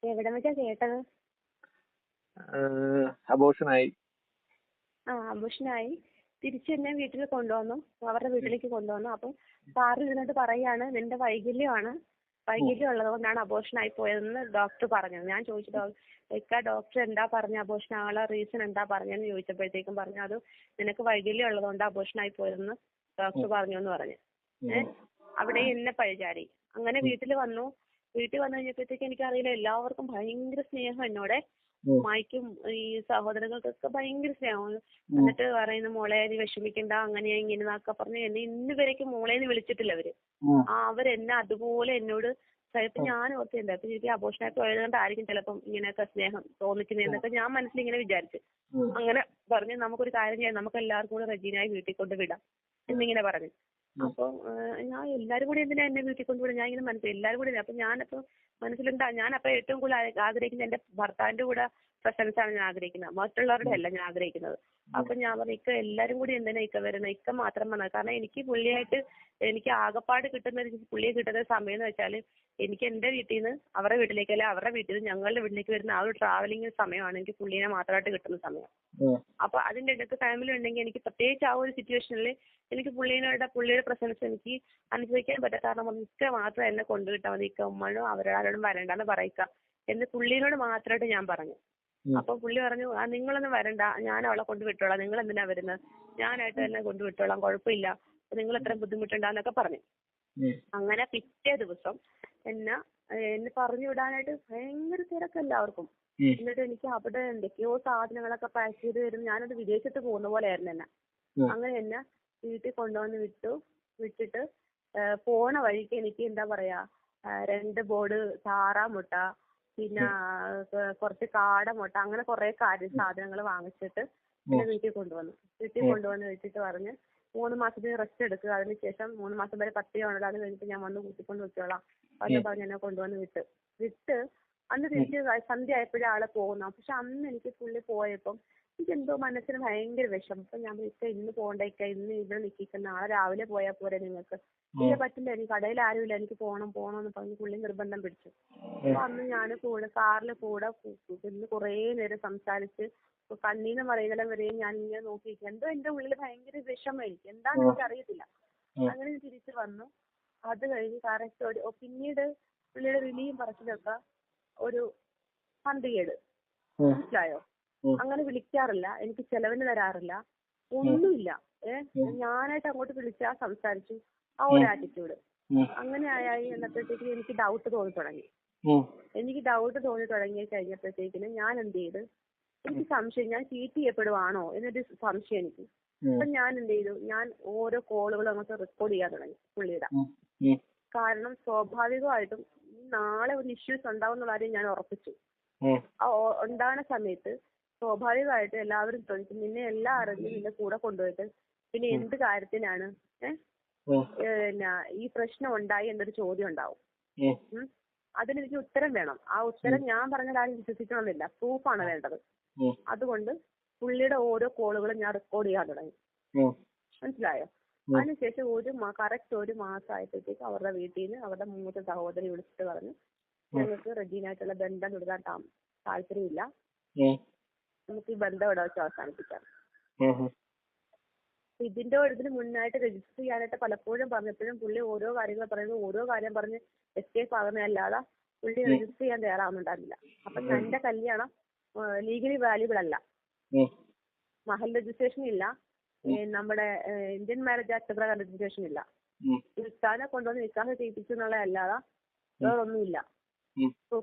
എവിടെ വെച്ചാ കേട്ടത്? അബോർഷനായി. അബോഷനായി. തിരിച്ച് എന്നെ വീട്ടിൽ കൊണ്ടുവന്നു. അവരുടെ വീട്ടിലേക്ക് കൊണ്ടുവന്നു. അപ്പം സാറ് ഇരുന്നിട്ട് പറയാണ്, നിന്റെ വൈകല്യമാണ്. വൈകല്യം ഉള്ളത് കൊണ്ടാണ് അബോർഷനായി പോയതെന്ന് ഡോക്ടർ പറഞ്ഞത്. ഞാൻ ചോദിച്ചു, ഡോക്ടർ എന്താ പറഞ്ഞ അബോർഷൻ ആളെ റീസൺ എന്താ പറഞ്ഞെന്ന് ചോദിച്ചപ്പോഴത്തേക്കും പറഞ്ഞു, അത് നിനക്ക് വൈകല്യം ഉള്ളത് കൊണ്ട് അബോർഷനായി പോയതെന്ന് ഡോക്ടർ പറഞ്ഞു എന്ന് പറഞ്ഞു. അവിടെ എന്നെ പഴിചാടി. അങ്ങനെ വീട്ടിൽ വന്നു. വീട്ടിൽ വന്നു കഴിഞ്ഞപ്പോഴത്തേക്ക് എനിക്കറിയില്ല, എല്ലാവർക്കും ഭയങ്കര സ്നേഹം എന്നോടെ. ഉമ്മായിക്കും ഈ സഹോദരങ്ങൾക്കൊക്കെ ഭയങ്കര സ്നേഹമാണ്. എന്നിട്ട് പറയുന്ന, മോളെ നീ വിഷമിക്കണ്ട, അങ്ങനെയാ ഇങ്ങനെന്നൊക്കെ പറഞ്ഞ് എന്നെ ഇന്ന് വരേക്കും മോളേന്ന് വിളിച്ചിട്ടില്ല അവര്. അവരെന്നെ അതുപോലെ എന്നോട് ചിലപ്പോൾ ഞാൻ ഓർത്തില്ല, അപ്പൊ എനിക്ക് അബോർഷനായിട്ട് പോയതുകൊണ്ടായിരിക്കും ചിലപ്പം ഇങ്ങനെയൊക്കെ സ്നേഹം തോന്നിക്കുന്നതെന്നൊക്കെ ഞാൻ മനസ്സിൽ ഇങ്ങനെ വിചാരിച്ചു. അങ്ങനെ പറഞ്ഞ്, നമുക്കൊരു കാര്യം ചെയ്യാം, നമുക്ക് എല്ലാവർക്കും കൂടെ റെജീനായി വീട്ടിൽ കൊണ്ട് വിടാം എന്നിങ്ങനെ പറഞ്ഞു. അപ്പൊ ഞാൻ എല്ലാരും കൂടി എന്തിനാ എന്നെ വീട്ടിൽ കൊണ്ടുവിടും, ഞാൻ ഇങ്ങനെ മനസ്സിൽ എല്ലാരും കൂടി. അപ്പൊ ഞാനപ്പോ മനസ്സിലുണ്ടാ, ഞാനപ്പോ ഏറ്റവും കൂടുതൽ ആഗ്രഹിക്കുന്നത് എന്റെ ഭർത്താവിന്റെ കൂടെ പ്രസൻസ് ആണ് ഞാൻ ആഗ്രഹിക്കുന്നത്, മറ്റുള്ളവരുടെ അല്ല ഞാൻ ആഗ്രഹിക്കുന്നത്. അപ്പൊ ഞാൻ പറഞ്ഞു, ഇക്ക എല്ലാരും കൂടി എന്തിനാ ഇക്ക വരണം, ഇക്ക മാത്രം വന്നാൽ. കാരണം എനിക്ക് പുള്ളിയായിട്ട് എനിക്ക് ആകപ്പാട് കിട്ടുന്ന പുള്ളിയെ കിട്ടുന്ന സമയം എന്ന് വെച്ചാല്, എനിക്ക് എന്റെ വീട്ടിൽ നിന്ന് അവരുടെ വീട്ടിലേക്ക്, അല്ലെ അവരുടെ വീട്ടിൽ നിന്ന് ഞങ്ങളുടെ വീട്ടിലേക്ക് വരുന്ന ആ ഒരു ട്രാവലിംഗ് സമയമാണ് എനിക്ക് പുള്ളിനെ മാത്രമായിട്ട് കിട്ടുന്ന സമയം. അപ്പൊ അതിന്റെ ഇടയ്ക്ക് ഫാമിലി ഉണ്ടെങ്കിൽ എനിക്ക് പ്രത്യേകിച്ച് ആ ഒരു സിറ്റുവേഷനിൽ എനിക്ക് പുള്ളിയുടെ പ്രസൻസ് എനിക്ക് അനുഭവിക്കാൻ പറ്റാത്ത കാരണം ഇക്ക മാത്രം എന്നെ കൊണ്ടുവിട്ടാൽ മതി, ഇക്ക ഉമ്മനോ അവരോടും വരണ്ടെന്ന് പറയിക്ക എന്ന് പുള്ളിനോട് മാത്രമായിട്ട് ഞാൻ പറഞ്ഞു. അപ്പൊ പുള്ളി പറഞ്ഞു, നിങ്ങളൊന്നും വരണ്ട, ഞാൻ അവളെ കൊണ്ട് വിട്ടോളാം, നിങ്ങൾ എന്തിനാ വരുന്നത്, ഞാനായിട്ട് തന്നെ കൊണ്ട് വിട്ടോളാം, കുഴപ്പമില്ല, നിങ്ങൾ എത്രയും ബുദ്ധിമുട്ടുണ്ടാന്നൊക്കെ പറഞ്ഞു. അങ്ങനെ പിറ്റേ ദിവസം എന്നെ പറഞ്ഞു വിടാനായിട്ട് ഭയങ്കര തിരക്ക് എല്ലാവർക്കും. എന്നിട്ട് എനിക്ക് അവിടെ എന്തൊക്കെയോ സാധനങ്ങളൊക്കെ പാക്ക് ചെയ്ത് തരും. ഞാനത് വിദേശത്ത് പോകുന്ന പോലെ ആയിരുന്നു എന്നെ. അങ്ങനെ എന്നെ വീട്ടിൽ കൊണ്ടുവന്ന് വിട്ടിട്ട് പോണ വഴിക്ക് എനിക്ക് എന്താ പറയാ, 2 ബോർഡ് താറാമുട്ട, പിന്നെ കുറച്ച് കാടമുട്ട, അങ്ങനെ കുറെ സാധനങ്ങൾ വാങ്ങിച്ചിട്ട് എന്നെ വീട്ടിൽ കൊണ്ടുവന്നു വെച്ചിട്ട് പറഞ്ഞ് 3 മാസത്തിന് റെസ്റ്റ് എടുക്കുക, അതിനുശേഷം 3 മാസം വരെ പട്ടിയുണ്ട്, അത് കഴിഞ്ഞിട്ട് ഞാൻ വന്ന് കൂട്ടിക്കൊണ്ട് വെച്ചോളാം പറഞ്ഞ് എന്നെ കൊണ്ടുവന്ന് വിട്ട് അന്ന് തിരിച്ച് സന്ധ്യ ആയപ്പോഴേ ആളെ പോകുന്നു. പക്ഷെ അന്ന് എനിക്ക് പുള്ളി പോയപ്പം എനിക്ക് എന്തോ മനസ്സിന് ഭയങ്കര വിഷമം. അപ്പൊ ഞാൻ ഇന്ന് പോകണ്ടേക്ക, ഇന്ന് ഇവിടെ നിൽക്കുന്ന, നാളെ രാവിലെ പോയാൽ പോരെ നിങ്ങൾക്ക്. ഇല്ല പറ്റില്ല, എനിക്ക് കടയിൽ ആരുമില്ല, എനിക്ക് പോണമെന്ന് പറഞ്ഞ് പുള്ളി നിർബന്ധം പിടിച്ചു. അപ്പൊ അന്ന് ഞാൻ കാറിൽ കൂടെ ഇന്ന് കുറേ നേരം സംസാരിച്ച് കണ്ണീന്ന് പറയുന്നിടം വരെയും ഞാൻ ഇങ്ങനെ നോക്കിയിരിക്കും. എന്തോ എന്റെ ഉള്ളിൽ ഭയങ്കര വിഷമമായിരിക്കും, എന്താണെന്ന് എനിക്ക് അറിയത്തില്ല. അങ്ങനെ തിരിച്ചു വന്നു. അത് കഴിഞ്ഞ് കറക്റ്റ് പിന്നീട് പുള്ളിയുടെ വിളിയും പറച്ചിലൊക്കെ ഒരു പന്തികേട്, മനസ്സിലായോ? അങ്ങനെ വിളിക്കാറില്ല, എനിക്ക് ചെലവിന് തരാറില്ല, ഒന്നുമില്ല. ഞാനായിട്ട് അങ്ങോട്ട് വിളിച്ചാ സംസാരിച്ചു, ആ ഒരു ആറ്റിറ്റ്യൂഡ്. അങ്ങനെ ആയി എന്നപ്പോഴത്തേക്ക് എനിക്ക് ഡൗട്ട് തോന്നി തുടങ്ങി. കഴിഞ്ഞപ്പോഴത്തേക്കിന് ഞാൻ എന്ത് ചെയ്ത്, എനിക്ക് സംശയം, ഞാൻ ചീറ്റ് ചെയ്യപ്പെടുവാണോ എന്നൊരു സംശയം എനിക്ക്. അപ്പൊ ഞാൻ എന്ത് ചെയ്തു, ഞാൻ ഓരോ കോളുകളും അങ്ങോട്ട് റെക്കോർഡ് ചെയ്യാൻ തുടങ്ങി പുള്ളിയുടെ. കാരണം സ്വാഭാവികമായിട്ടും നാളെ ഒരു ഇഷ്യൂസ് ഉണ്ടാവും എന്നുള്ള കാര്യം ഞാൻ ഉറപ്പിച്ചു. ആ ഉണ്ടാകുന്ന സമയത്ത് സ്വാഭാവികമായിട്ട് എല്ലാവരും ചോദിക്കും, നിന്നെ എല്ലാം അറിഞ്ഞ് നിന്റെ കൂടെ കൊണ്ടുപോയിട്ട് പിന്നെ എന്ത് കാര്യത്തിനാണ് ഈ പ്രശ്നം ഉണ്ടായി എന്നൊരു ചോദ്യം ഉണ്ടാവും. അതിനെനിക്ക് ഉത്തരം വേണം. ആ ഉത്തരം ഞാൻ പറഞ്ഞ കാര്യം വിശ്വസിക്കണമെന്നില്ല, പ്രൂഫാണ് വേണ്ടത്. അതുകൊണ്ട് പുള്ളിയുടെ ഓരോ കോളുകളും ഞാൻ റെക്കോർഡ് ചെയ്യാൻ തുടങ്ങി. മനസ്സിലായോ? അതിനുശേഷം കറക്റ്റ് 1 മാസം ആയപ്പോഴത്തേക്ക് അവരുടെ വീട്ടിൽ നിന്ന് അവരുടെ മൂത്ത സഹോദരി വിളിച്ചിട്ട് പറഞ്ഞു, ഞങ്ങൾക്ക് റെജീനായിട്ടുള്ള ബന്ധം തുടരാൻ താല്പര്യമില്ല, നമുക്ക് ഈ ബന്ധം ഇവിടെ വെച്ച് അവസാനിപ്പിക്കാം. ഇതിന് മുന്നായിട്ട് രജിസ്റ്റർ ചെയ്യാനായിട്ട് പലപ്പോഴും പറഞ്ഞപ്പോഴും പുള്ളി ഓരോ കാര്യങ്ങൾ പറയുന്നത്, ഓരോ കാര്യം പറഞ്ഞ് എസ്കേപ്പ് ആകുന്നതല്ലാതെ പുള്ളി രജിസ്റ്റർ ചെയ്യാൻ തയ്യാറാവുന്നുണ്ടായിരുന്നില്ല. അപ്പൊ എന്റെ കല്യാണം ലീഗലി വാല്യൂബിൾ അല്ല, മഹൽ രജിസ്ട്രേഷൻ ഇല്ല, നമ്മുടെ ഇന്ത്യൻ മാരേജ് ആക്ട് പ്രകാരം രജിസ്ട്രേഷൻ ഇല്ല, നിക്കാഹിനെ കൊണ്ടുവന്ന് നിക്കാഹ് ചെയ്യിപ്പിച്ചു എന്നുള്ളതല്ലാതെ വേറൊന്നുമില്ല.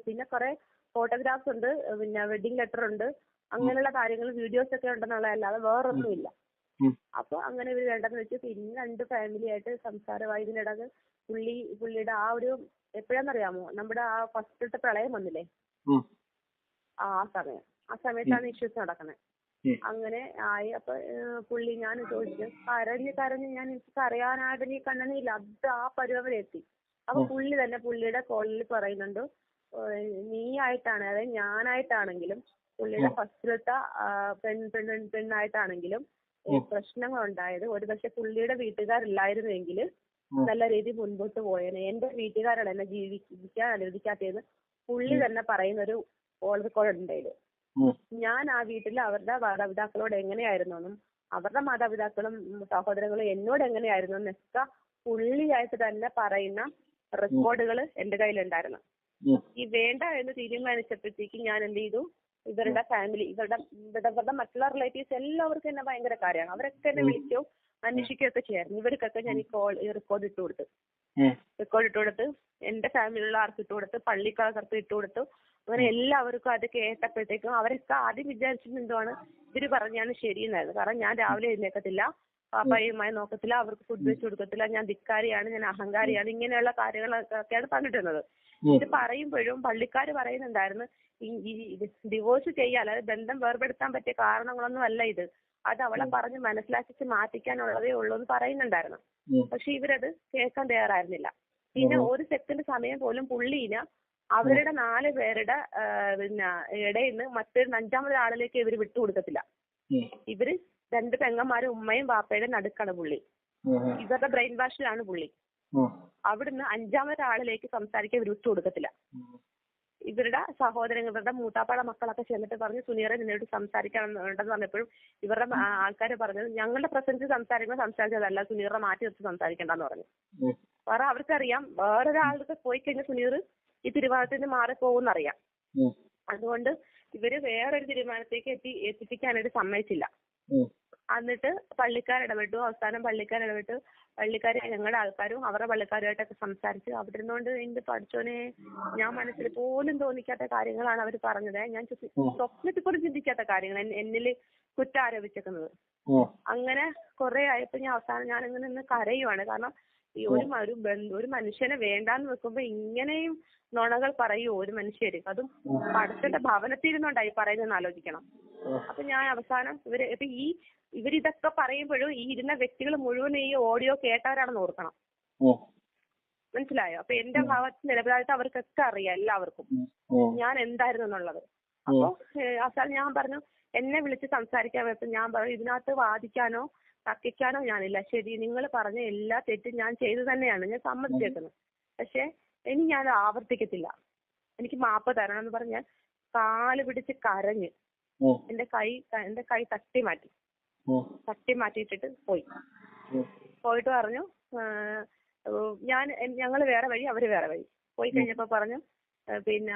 പിന്നെ കുറെ ഫോട്ടോഗ്രാഫ്സ് ഉണ്ട്, പിന്നെ വെഡിങ് ലെറ്റർ ഉണ്ട്, അങ്ങനെയുള്ള കാര്യങ്ങൾ വീഡിയോസ് ഒക്കെ ഉണ്ടെന്നുള്ളതല്ലാതെ വേറൊന്നുമില്ല. അപ്പൊ അങ്ങനെ ഇവർ വേണ്ടെന്ന് വെച്ച് പിന്നെ 2 ഫാമിലി ആയിട്ട് സംസാരമായി. ഇതിനിടക്ക് പുള്ളിയുടെ ആ ഒരു എപ്പോഴാന്നറിയാമോ, നമ്മുടെ ആ ഫസ്റ്റത്തെ പ്രളയം വന്നില്ലേ, ആ സമയത്താണ് ഇഷ്യൂസ് നടക്കുന്നത്. അങ്ങനെ ആയി. അപ്പൊ പുള്ളി, ഞാൻ ചോദിച്ചു, കരഞ്ഞ് ഞാൻ എനിക്ക് കരയാനായിട്ട് നീ കണ്ണുനീരില്ല, അത് ആ പരുവം വരെ എത്തി. അപ്പൊ പുള്ളി തന്നെ പുള്ളിയുടെ കോളിൽ പറയുന്നുണ്ട്, നീ ആയിട്ടാണ്, അതായത് ഞാനായിട്ടാണെങ്കിലും പുള്ളിയുടെ ഫസ്റ്റിലത്തെ പെണ്ണായിട്ടാണെങ്കിലും പ്രശ്നങ്ങൾ ഉണ്ടായത് ഒരു പക്ഷെ പുള്ളിയുടെ വീട്ടുകാരില്ലായിരുന്നെങ്കിൽ നല്ല രീതിയിൽ മുൻപോട്ട് പോയേനെ. എന്റെ വീട്ടുകാരാണ് എന്നെ ജീവിക്കാൻ അനുവദിക്കാത്തതെന്ന് പുള്ളി തന്നെ പറയുന്നൊരു ഓൾ റെക്കോർഡ് ഉണ്ട് അതില്. ഞാൻ ആ വീട്ടിൽ അവരുടെ മാതാപിതാക്കളോട് എങ്ങനെയായിരുന്നു, അവരുടെ മാതാപിതാക്കളും സഹോദരങ്ങളും എന്നോട് എങ്ങനെയായിരുന്നു എന്നൊക്കെ പുള്ളിയായിട്ട് തന്നെ പറയുന്ന റെക്കോർഡുകൾ എന്റെ കയ്യിലുണ്ടായിരുന്നു. ഈ വേണ്ട എന്ന് തീരുമാനിച്ചപ്പോഴത്തേക്ക് ഞാൻ എന്ത് ചെയ്തു, ഇവരുടെ ഫാമിലി, ഇവരുടെ മറ്റുള്ള റിലേറ്റീവ്സ് എല്ലാവർക്കും എന്നെ ഭയങ്കര കാര്യമാണ്. അവരൊക്കെ എന്നെ വിളിക്കോ അന്വേഷിക്കുകയൊക്കെ ചെയ്യായിരുന്നു. ഇവർക്കൊക്കെ ഞാൻ ഈ റെക്കോർഡ് ഇട്ട് കൊടുത്ത് എന്റെ ഫാമിലിയിലുള്ള ആർക്ക് ഇട്ട് കൊടുത്ത്, പള്ളിക്കാർക്ക് ഇട്ട് കൊടുത്തു. അങ്ങനെ എല്ലാവർക്കും അത് കേട്ടപ്പോഴത്തേക്കും അവരൊക്കെ ആദ്യം വിചാരിച്ചിട്ടുണ്ടോണ് ഇവര് പറഞ്ഞാണ് ശരിയെന്നായിരുന്നു. കാരണം ഞാൻ രാവിലെ എഴുന്നേക്കത്തില്ല, പാപ്പായുമായി നോക്കത്തില്ല, അവർക്ക് ഫുഡ് വെച്ച് കൊടുക്കത്തില്ല, ഞാൻ ധിക്കാരിയാണ്, ഞാൻ അഹങ്കാരിയാണ്, ഇങ്ങനെയുള്ള കാര്യങ്ങളൊക്കെയാണ് പറഞ്ഞിട്ടുള്ളത്. ഇത് പറയുമ്പോഴും പള്ളിക്കാർ പറയുന്നുണ്ടായിരുന്നു, ഈ ഡിവോഴ്സ് ചെയ്യാൻ, അതായത് ബന്ധം വേർപെടുത്താൻ പറ്റിയ കാരണങ്ങളൊന്നും അല്ല ഇത്, അത് അവളെ പറഞ്ഞ് മനസ്സിലാക്കിച്ച് മാറ്റിക്കാനുള്ളതേ ഉള്ളൂ എന്ന് പറയുന്നുണ്ടായിരുന്നു. പക്ഷെ ഇവരത് കേൾക്കാൻ തയ്യാറായിരുന്നില്ല. പിന്നെ ഒരു സെക്കൻഡ് സമയം പോലും പുള്ളീനെ അവരുടെ 4 പേരുടെ ഇടയിൽ നിന്ന് മറ്റൊരു 5ാമതൊരാളിലേക്ക് ഇവർ വിട്ടുകൊടുക്കത്തില്ല. ഇവര് 2 പെങ്ങന്മാരും ഉമ്മയും വാപ്പയുടെ നടുക്കാണ് പുള്ളി. ഇവരുടെ ബ്രെയിൻ വാഷിലാണ് പുള്ളി. അവിടുന്ന് 5ാമതൊരാളിലേക്ക് സംസാരിക്കാൻ ഇവർ വിട്ടുകൊടുക്കത്തില്ല. ഇവരുടെ സഹോദരങ്ങൾ, ഇവരുടെ മൂത്താപ്പാടെ മക്കളൊക്കെ ചെന്നിട്ട് പറഞ്ഞു, സുനീറെ നിന്നോട് സംസാരിക്കാനുണ്ടെന്ന് പറഞ്ഞപ്പോഴും ഇവരുടെ ആൾക്കാർ പറഞ്ഞത് ഞങ്ങളുടെ പ്രസൻസ് സംസാരിച്ചതല്ല, സുനീറെ മാറ്റി നിർത്തി സംസാരിക്കണ്ടെന്ന് പറഞ്ഞു. വേറെ അവർക്കറിയാം വേറൊരാൾക്ക് പോയി കഴിഞ്ഞാൽ സുനീർ ഈ തീരുമാനത്തിന് മാറിപ്പോകുന്നറിയാം. അതുകൊണ്ട് ഇവര് വേറൊരു തീരുമാനത്തേക്ക് എത്തിപ്പിക്കാനായിട്ട് സമ്മതിച്ചില്ല. എന്നിട്ട് പള്ളിക്കാരിടപെട്ടു. അവസാനം പള്ളിക്കാർ ഞങ്ങളുടെ ആൾക്കാരും അവരുടെ പള്ളിക്കാരുമായിട്ടൊക്കെ സംസാരിച്ച് അവിടെ ഇരുന്നുകൊണ്ട് എന്റെ പഠിച്ചോനെ, ഞാൻ മനസ്സിൽ പോലും തോന്നിക്കാത്ത കാര്യങ്ങളാണ് അവർ പറഞ്ഞത്. ഞാൻ സ്വപ്നത്തിൽ പോലും ചിന്തിക്കാത്ത കാര്യങ്ങൾ എന്നിൽ കുറ്റം ആരോപിച്ചേക്കുന്നത്. അങ്ങനെ കുറെ ആയപ്പോ ഞാൻ ഇങ്ങനെ നിന്ന് കരയുവാണ്. കാരണം ഈ ഒരു മനുഷ്യനെ വേണ്ടാന്ന് വെക്കുമ്പോ ഇങ്ങനെയും നുണകൾ പറയൂ ഒരു മനുഷ്യര്, അതും പടത്തിന്റെ ഭവനത്തിരുന്നുണ്ടായി പറയുന്നതെന്ന് ആലോചിക്കണം. അപ്പൊ ഞാൻ അവസാനം ഇവരിതൊക്കെ പറയുമ്പോഴും ഈ ഇരുന്ന വ്യക്തികൾ മുഴുവൻ ഈ ഓഡിയോ കേട്ടവരാണെന്ന് ഓർക്കണം. മനസ്സിലായോ? അപ്പൊ എന്റെ ഭാഗത്ത് നിലപാടായിട്ട് അവർക്കൊക്കെ അറിയാം, എല്ലാവർക്കും ഞാൻ എന്തായിരുന്നു എന്നുള്ളത്. അപ്പൊ അവസാനം ഞാൻ പറഞ്ഞു, എന്നെ വിളിച്ച് സംസാരിക്കാൻ പറ്റും. ഞാൻ പറഞ്ഞു, ഇതിനകത്ത് വാദിക്കാനോ തർക്കിക്കാനോ ഞാനില്ല. ശരി, നിങ്ങൾ പറഞ്ഞ എല്ലാ തെറ്റും ഞാൻ ചെയ്തു തന്നെയാണ്, ഞാൻ സമ്മതിച്ചേക്കുന്നത്. പക്ഷെ ഇനി ഞാൻ ആവർത്തിക്കത്തില്ല, എനിക്ക് മാപ്പ് തരണം എന്ന് പറഞ്ഞ് ഞാൻ കാല് പിടിച്ച് കരഞ്ഞ് എന്റെ കൈ തട്ടി മാറ്റിയിട്ടിട്ട് പോയിട്ട് പറഞ്ഞു, ഞങ്ങൾ വേറെ വഴി, അവര് വേറെ വഴി. പോയി കഴിഞ്ഞപ്പോ പറഞ്ഞു, പിന്നെ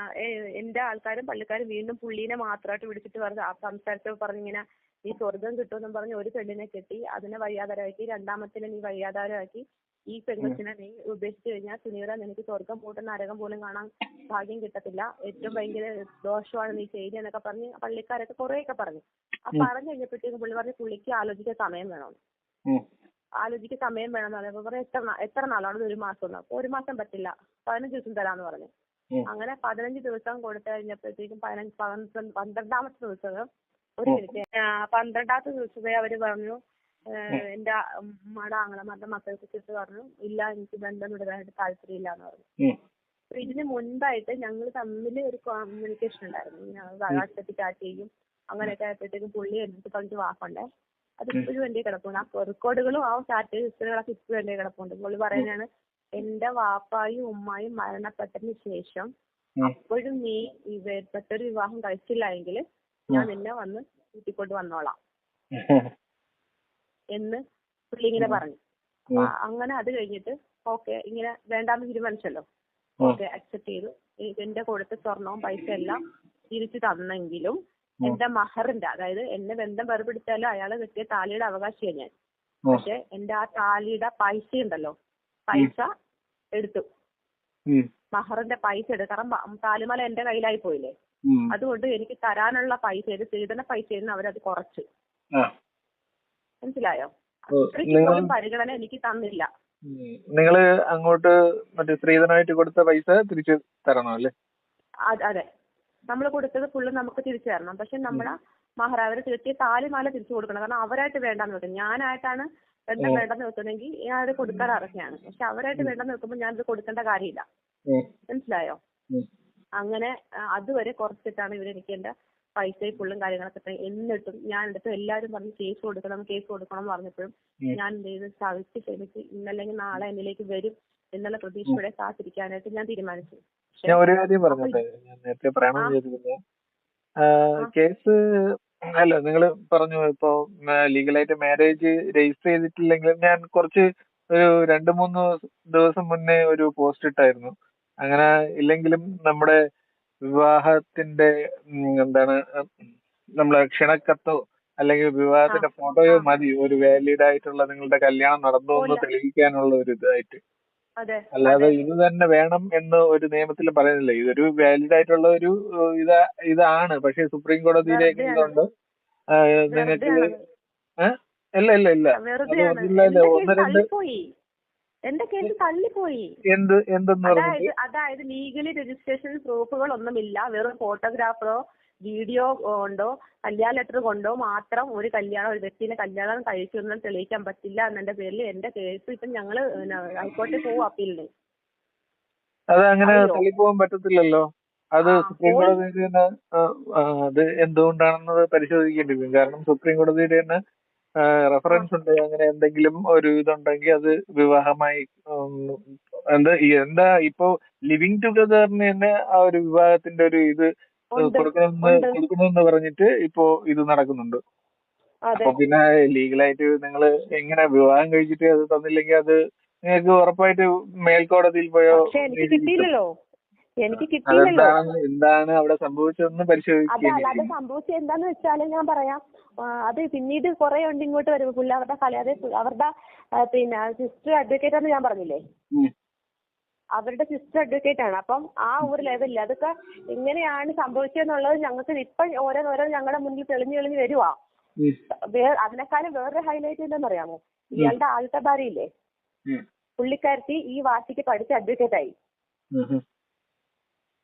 എന്റെ ആൾക്കാരും പള്ളിക്കാരും വീണ്ടും പുള്ളീനെ മാത്രമായിട്ട് വിളിച്ചിട്ട് പറഞ്ഞു, സംസാരിച്ചപ്പോ പറഞ്ഞു, ഇങ്ങനെ നീ സ്വർഗം കിട്ടുമെന്നും പറഞ്ഞ് ഒരു പെണ്ണിനെ കെട്ടി, അതിനെ വഴിയാധാരമാക്കി, 2ാമത്തിനെ നീ വഴിയാധാരമാക്കി, ഈ പെൺകൊച്ചിനെ നീ ഉപേക്ഷിച്ചു കഴിഞ്ഞാൽ സുനീറ നിനക്ക് സ്വർഗം പോയിട്ട് നരകം പോലും കാണാൻ ഭാഗ്യം കിട്ടത്തില്ല, ഏറ്റവും ഭയങ്കര ദോഷമാണ് നീ ചെയ്യുന്നതെന്നൊക്കെ പറഞ്ഞ് പള്ളിക്കാരൊക്കെ കുറെയൊക്കെ പറഞ്ഞു. ആ പറഞ്ഞു കഴിഞ്ഞപ്പോഴത്തേക്കും പുള്ളി പറഞ്ഞു, പുള്ളിക്ക് ആലോചിക്കാൻ സമയം വേണമെന്ന്. ആലോചിക്കാൻ സമയം വേണമെന്ന് പറഞ്ഞപ്പോ പറഞ്ഞു, എത്ര നാളാണ്? 1 മാസം. അപ്പൊ 1 മാസം പറ്റില്ല, 15 ദിവസം തരാന്ന് പറഞ്ഞു. അങ്ങനെ 15 ദിവസം കൊടുത്തു കഴിഞ്ഞപ്പോഴത്തേക്കും 12ാമത്തെ ദിവസം 12ാമത്തെ ദിവസമേ അവര് പറഞ്ഞു, എന്റെ ഉമ്മയുടെ ആങ്ങളമാരുടെ മക്കൾക്ക് ചുറ്റും പറഞ്ഞു, ഇല്ല എനിക്ക് ബന്ധം വിടാനായിട്ട് താല്പര്യമില്ലാന്ന് പറഞ്ഞു. അപ്പൊ ഇതിന് മുൻപായിട്ട് ഞങ്ങൾ തമ്മിൽ ഒരു കമ്മ്യൂണിക്കേഷൻ ഉണ്ടായിരുന്നു. വാട്സാപ്പിൽ ചാറ്റ് ചെയ്യും. അങ്ങനെയൊക്കെ ആയപ്പോഴത്തേക്കും പുള്ളി എടുത്ത് പറഞ്ഞിട്ട് വാക്കുണ്ടേ, അത് ഇപ്പോഴും എന്റെ കിടപ്പുണ്ട്. ആ റെക്കോർഡുകളും ആ ചാറ്റ് ഹിസ്റ്ററികളൊക്കെ ഇപ്പോഴും എന്റെ കിടപ്പുണ്ട്. പുള്ളി പറയുന്നതാണ്, എന്റെ വാപ്പായും ഉമ്മായും മരണപ്പെട്ടതിന് ശേഷം അപ്പോഴും നീ മറ്റൊരു വിവാഹം കഴിച്ചില്ല എങ്കിൽ ഞാൻ നിന്നെ വന്ന് കൂട്ടിക്കൊണ്ട് വന്നോളാം എന്ന് പുള്ളി ഇങ്ങനെ പറഞ്ഞു. അപ്പൊ അങ്ങനെ അത് കഴിഞ്ഞിട്ട് ഓക്കെ, ഇങ്ങനെ വേണ്ടാന്ന് തീരുമാനിച്ചല്ലോ, ഓക്കെ അക്സെപ്റ്റ് ചെയ്തു. എന്റെ കൊടുത്ത സ്വർണവും പൈസ എല്ലാം തിരിച്ചു തന്നെങ്കിലും എന്റെ മഹറിന്റെ, അതായത് എന്നെ ബന്ധം വേർപെടുത്താലും അയാള് കിട്ടിയ താലിയുടെ അവകാശിയാണ് ഞാൻ. പക്ഷെ എന്റെ ആ താലിയുടെ പൈസ ഉണ്ടല്ലോ, പൈസ എടുത്തു, മഹറിന്റെ പൈസ എടുത്തു. കാരണം താലിമാല എന്റെ കയ്യിലായി പോയില്ലേ, അതുകൊണ്ട് എനിക്ക് തരാനുള്ള പൈസ, സ്ത്രീധന പൈസയിൽ അവരത് കുറച്ച്. മനസ്സിലായോ? അത്രയ്ക്ക് പോലും പരിഗണന എനിക്ക് തന്നില്ല. നിങ്ങള് അങ്ങോട്ട് മറ്റേ സ്ത്രീധനമായിട്ട് കൊടുത്ത പൈസ തിരിച്ചു തരണം അല്ലേ? അതെ, നമ്മൾ കൊടുത്തത് ഫുള്ള് നമുക്ക് തിരിച്ചു തരണം. പക്ഷെ നമ്മളെ മഹർ അവര് തീർച്ചയായും താലിമാല തിരിച്ചു കൊടുക്കണം. കാരണം അവരായിട്ട് വേണ്ടെന്ന് വെക്കും, ഞാനായിട്ടാണ് ബന്ധം വേണ്ടെന്ന് വെക്കുന്നെങ്കിൽ ഞാനത് കൊടുക്കാൻ അർഹയാണ്. പക്ഷെ അവരായിട്ട് വേണ്ടെന്ന് വെക്കുമ്പോൾ ഞാനത് കൊടുക്കേണ്ട കാര്യമില്ല. മനസ്സിലായോ? അങ്ങനെ അതുവരെ കുറച്ചിട്ടാണ് ഇവരെനിക്ക് എന്റെ പൈസയും ഫുള്ളും കാര്യങ്ങളൊക്കെ. എന്നിട്ടും ഞാൻ എടുത്ത് എല്ലാവരും പറഞ്ഞ് കേസ് കൊടുക്കണം എന്ന് പറഞ്ഞപ്പോഴും ഞാൻ എന്ത് ചെയ്ത് സഹിച്ച് ക്ഷമിച്ച് ഇന്നല്ലെങ്കിൽ നാളെ എന്നിലേക്ക് വരും എന്നുള്ള പ്രതീക്ഷയോടെ കാത്തിരിക്കാനായിട്ട് ഞാൻ തീരുമാനിച്ചു. ഞാൻ ഒരു കാര്യം പറഞ്ഞോട്ടെ, ഞാൻ നേരത്തെ പറയണമെന്ന് വിചാരിക്കുന്നത് കേസ് അല്ല, നിങ്ങൾ പറഞ്ഞു ഇപ്പോ ലീഗലായിട്ട് മാരേജ് രജിസ്റ്റർ ചെയ്തിട്ടില്ലെങ്കിലും ഞാൻ കുറച്ച് ഒരു 2-3 ദിവസം മുന്നേ ഒരു പോസ്റ്റ് ഇട്ടായിരുന്നു. അങ്ങനെ ഇല്ലെങ്കിലും നമ്മുടെ വിവാഹത്തിന്റെ എന്താണ് നമ്മളെ ക്ഷണക്കത്തോ അല്ലെങ്കിൽ വിവാഹത്തിന്റെ ഫോട്ടോയോ മതി ഒരു വാലിഡ് ആയിട്ടുള്ള നിങ്ങളുടെ കല്യാണം നടന്നു എന്ന് തെളിയിക്കാനുള്ള ഒരു ഇതായിട്ട്. അല്ലാതെ ഇത് തന്നെ വേണം എന്ന് ഒരു നിയമത്തിലും പറയുന്നില്ല. ഇതൊരു വാലിഡ് ആയിട്ടുള്ള ഒരു ഇതാണ്. പക്ഷെ സുപ്രീം കോടതിയിലേക്ക് ഇതുകൊണ്ട് നിങ്ങൾക്ക് ഇല്ല ഇല്ല ഇല്ല അത് ഒന്ന് രണ്ട് എന്റെ കേസ് തള്ളിപ്പോയി. എന്തെന്ന് പറഞ്ഞിട്ട് അതായത് ലീഗലി രജിസ്ട്രേഷൻ പ്രൂഫുകൾ ഒന്നുമില്ല, വെറും ഫോട്ടോഗ്രാഫറോ വീഡിയോ കൊണ്ടോ കല്യാണ ലെറ്റർ കൊണ്ടോ മാത്രം ഒരു വ്യക്തിനെ കല്യാണം കഴിക്കുമെന്ന് തെളിയിക്കാൻ പറ്റില്ല എന്നതിന്റെ പേരിൽ എന്റെ കേസ് ഇപ്പം ഞങ്ങള് ഹൈക്കോടതിയിൽ പോവും അപ്പീലിന്. അത് അങ്ങനെ തള്ളിപ്പോകാൻ പറ്റത്തില്ലല്ലോ. അത് സുപ്രീം കോടതിയിൽ തന്നെ അത് എന്തുകൊണ്ടാണെന്നത് പരിശോധിക്കേണ്ടി വരും. കാരണം സുപ്രീം കോടതിയിൽ തന്നെ റെഫറൻസ് ഉണ്ട്. അങ്ങനെ എന്തെങ്കിലും ഒരു ഇതുണ്ടെങ്കിൽ അത് വിവാഹമായി എന്താ ഇപ്പോ ലിവിങ് ടുഗദറിന് തന്നെ ആ ഒരു വിവാഹത്തിന്റെ ഒരു ഇത് കൊടുക്കണമെന്ന് പറഞ്ഞിട്ട് ഇപ്പോ ഇത് നടക്കുന്നുണ്ട്. അപ്പൊ പിന്നെ ലീഗലായിട്ട് നിങ്ങൾ എങ്ങനെ വിവാഹം കഴിച്ചിട്ട് അത് തന്നില്ലെങ്കിൽ അത് നിങ്ങൾക്ക് ഉറപ്പായിട്ട് മേൽക്കോടതിയിൽ പോയോ എന്താണ് അവിടെ സംഭവിച്ചതെന്ന് പരിശോധിക്കുക. അത് സംഭവിച്ചത് എന്താന്ന് വെച്ചാല് ഞാൻ പറയാം. അത് പിന്നീട് കുറെ ഉണ്ട് ഇങ്ങോട്ട് വരും. അവരുടെ പിന്നെ സിസ്റ്റർ അഡ്വക്കേറ്റ് ആണെന്ന് ഞാൻ പറഞ്ഞില്ലേ, അവരുടെ സിസ്റ്റർ അഡ്വക്കേറ്റ് ആണ്. അപ്പം ആ ഒരു ലെവലിൽ അതൊക്കെ എങ്ങനെയാണ് സംഭവിച്ചതെന്നുള്ളത് ഞങ്ങൾക്ക് ഇപ്പം ഓരോന്നോരോ ഞങ്ങളുടെ മുന്നിൽ തെളിഞ്ഞു വരുവാ. അതിനേക്കാളും വേറൊരു ഹൈലൈറ്റ് എന്താണെന്നറിയാമോ? ഇയാളുടെ ആദ്യത്തെ ഭാര്യയില്ലേ, പുള്ളിക്കാരത്തി ഈ വാശിക്ക് പഠിച്ച അഡ്വക്കേറ്റ് ആയി.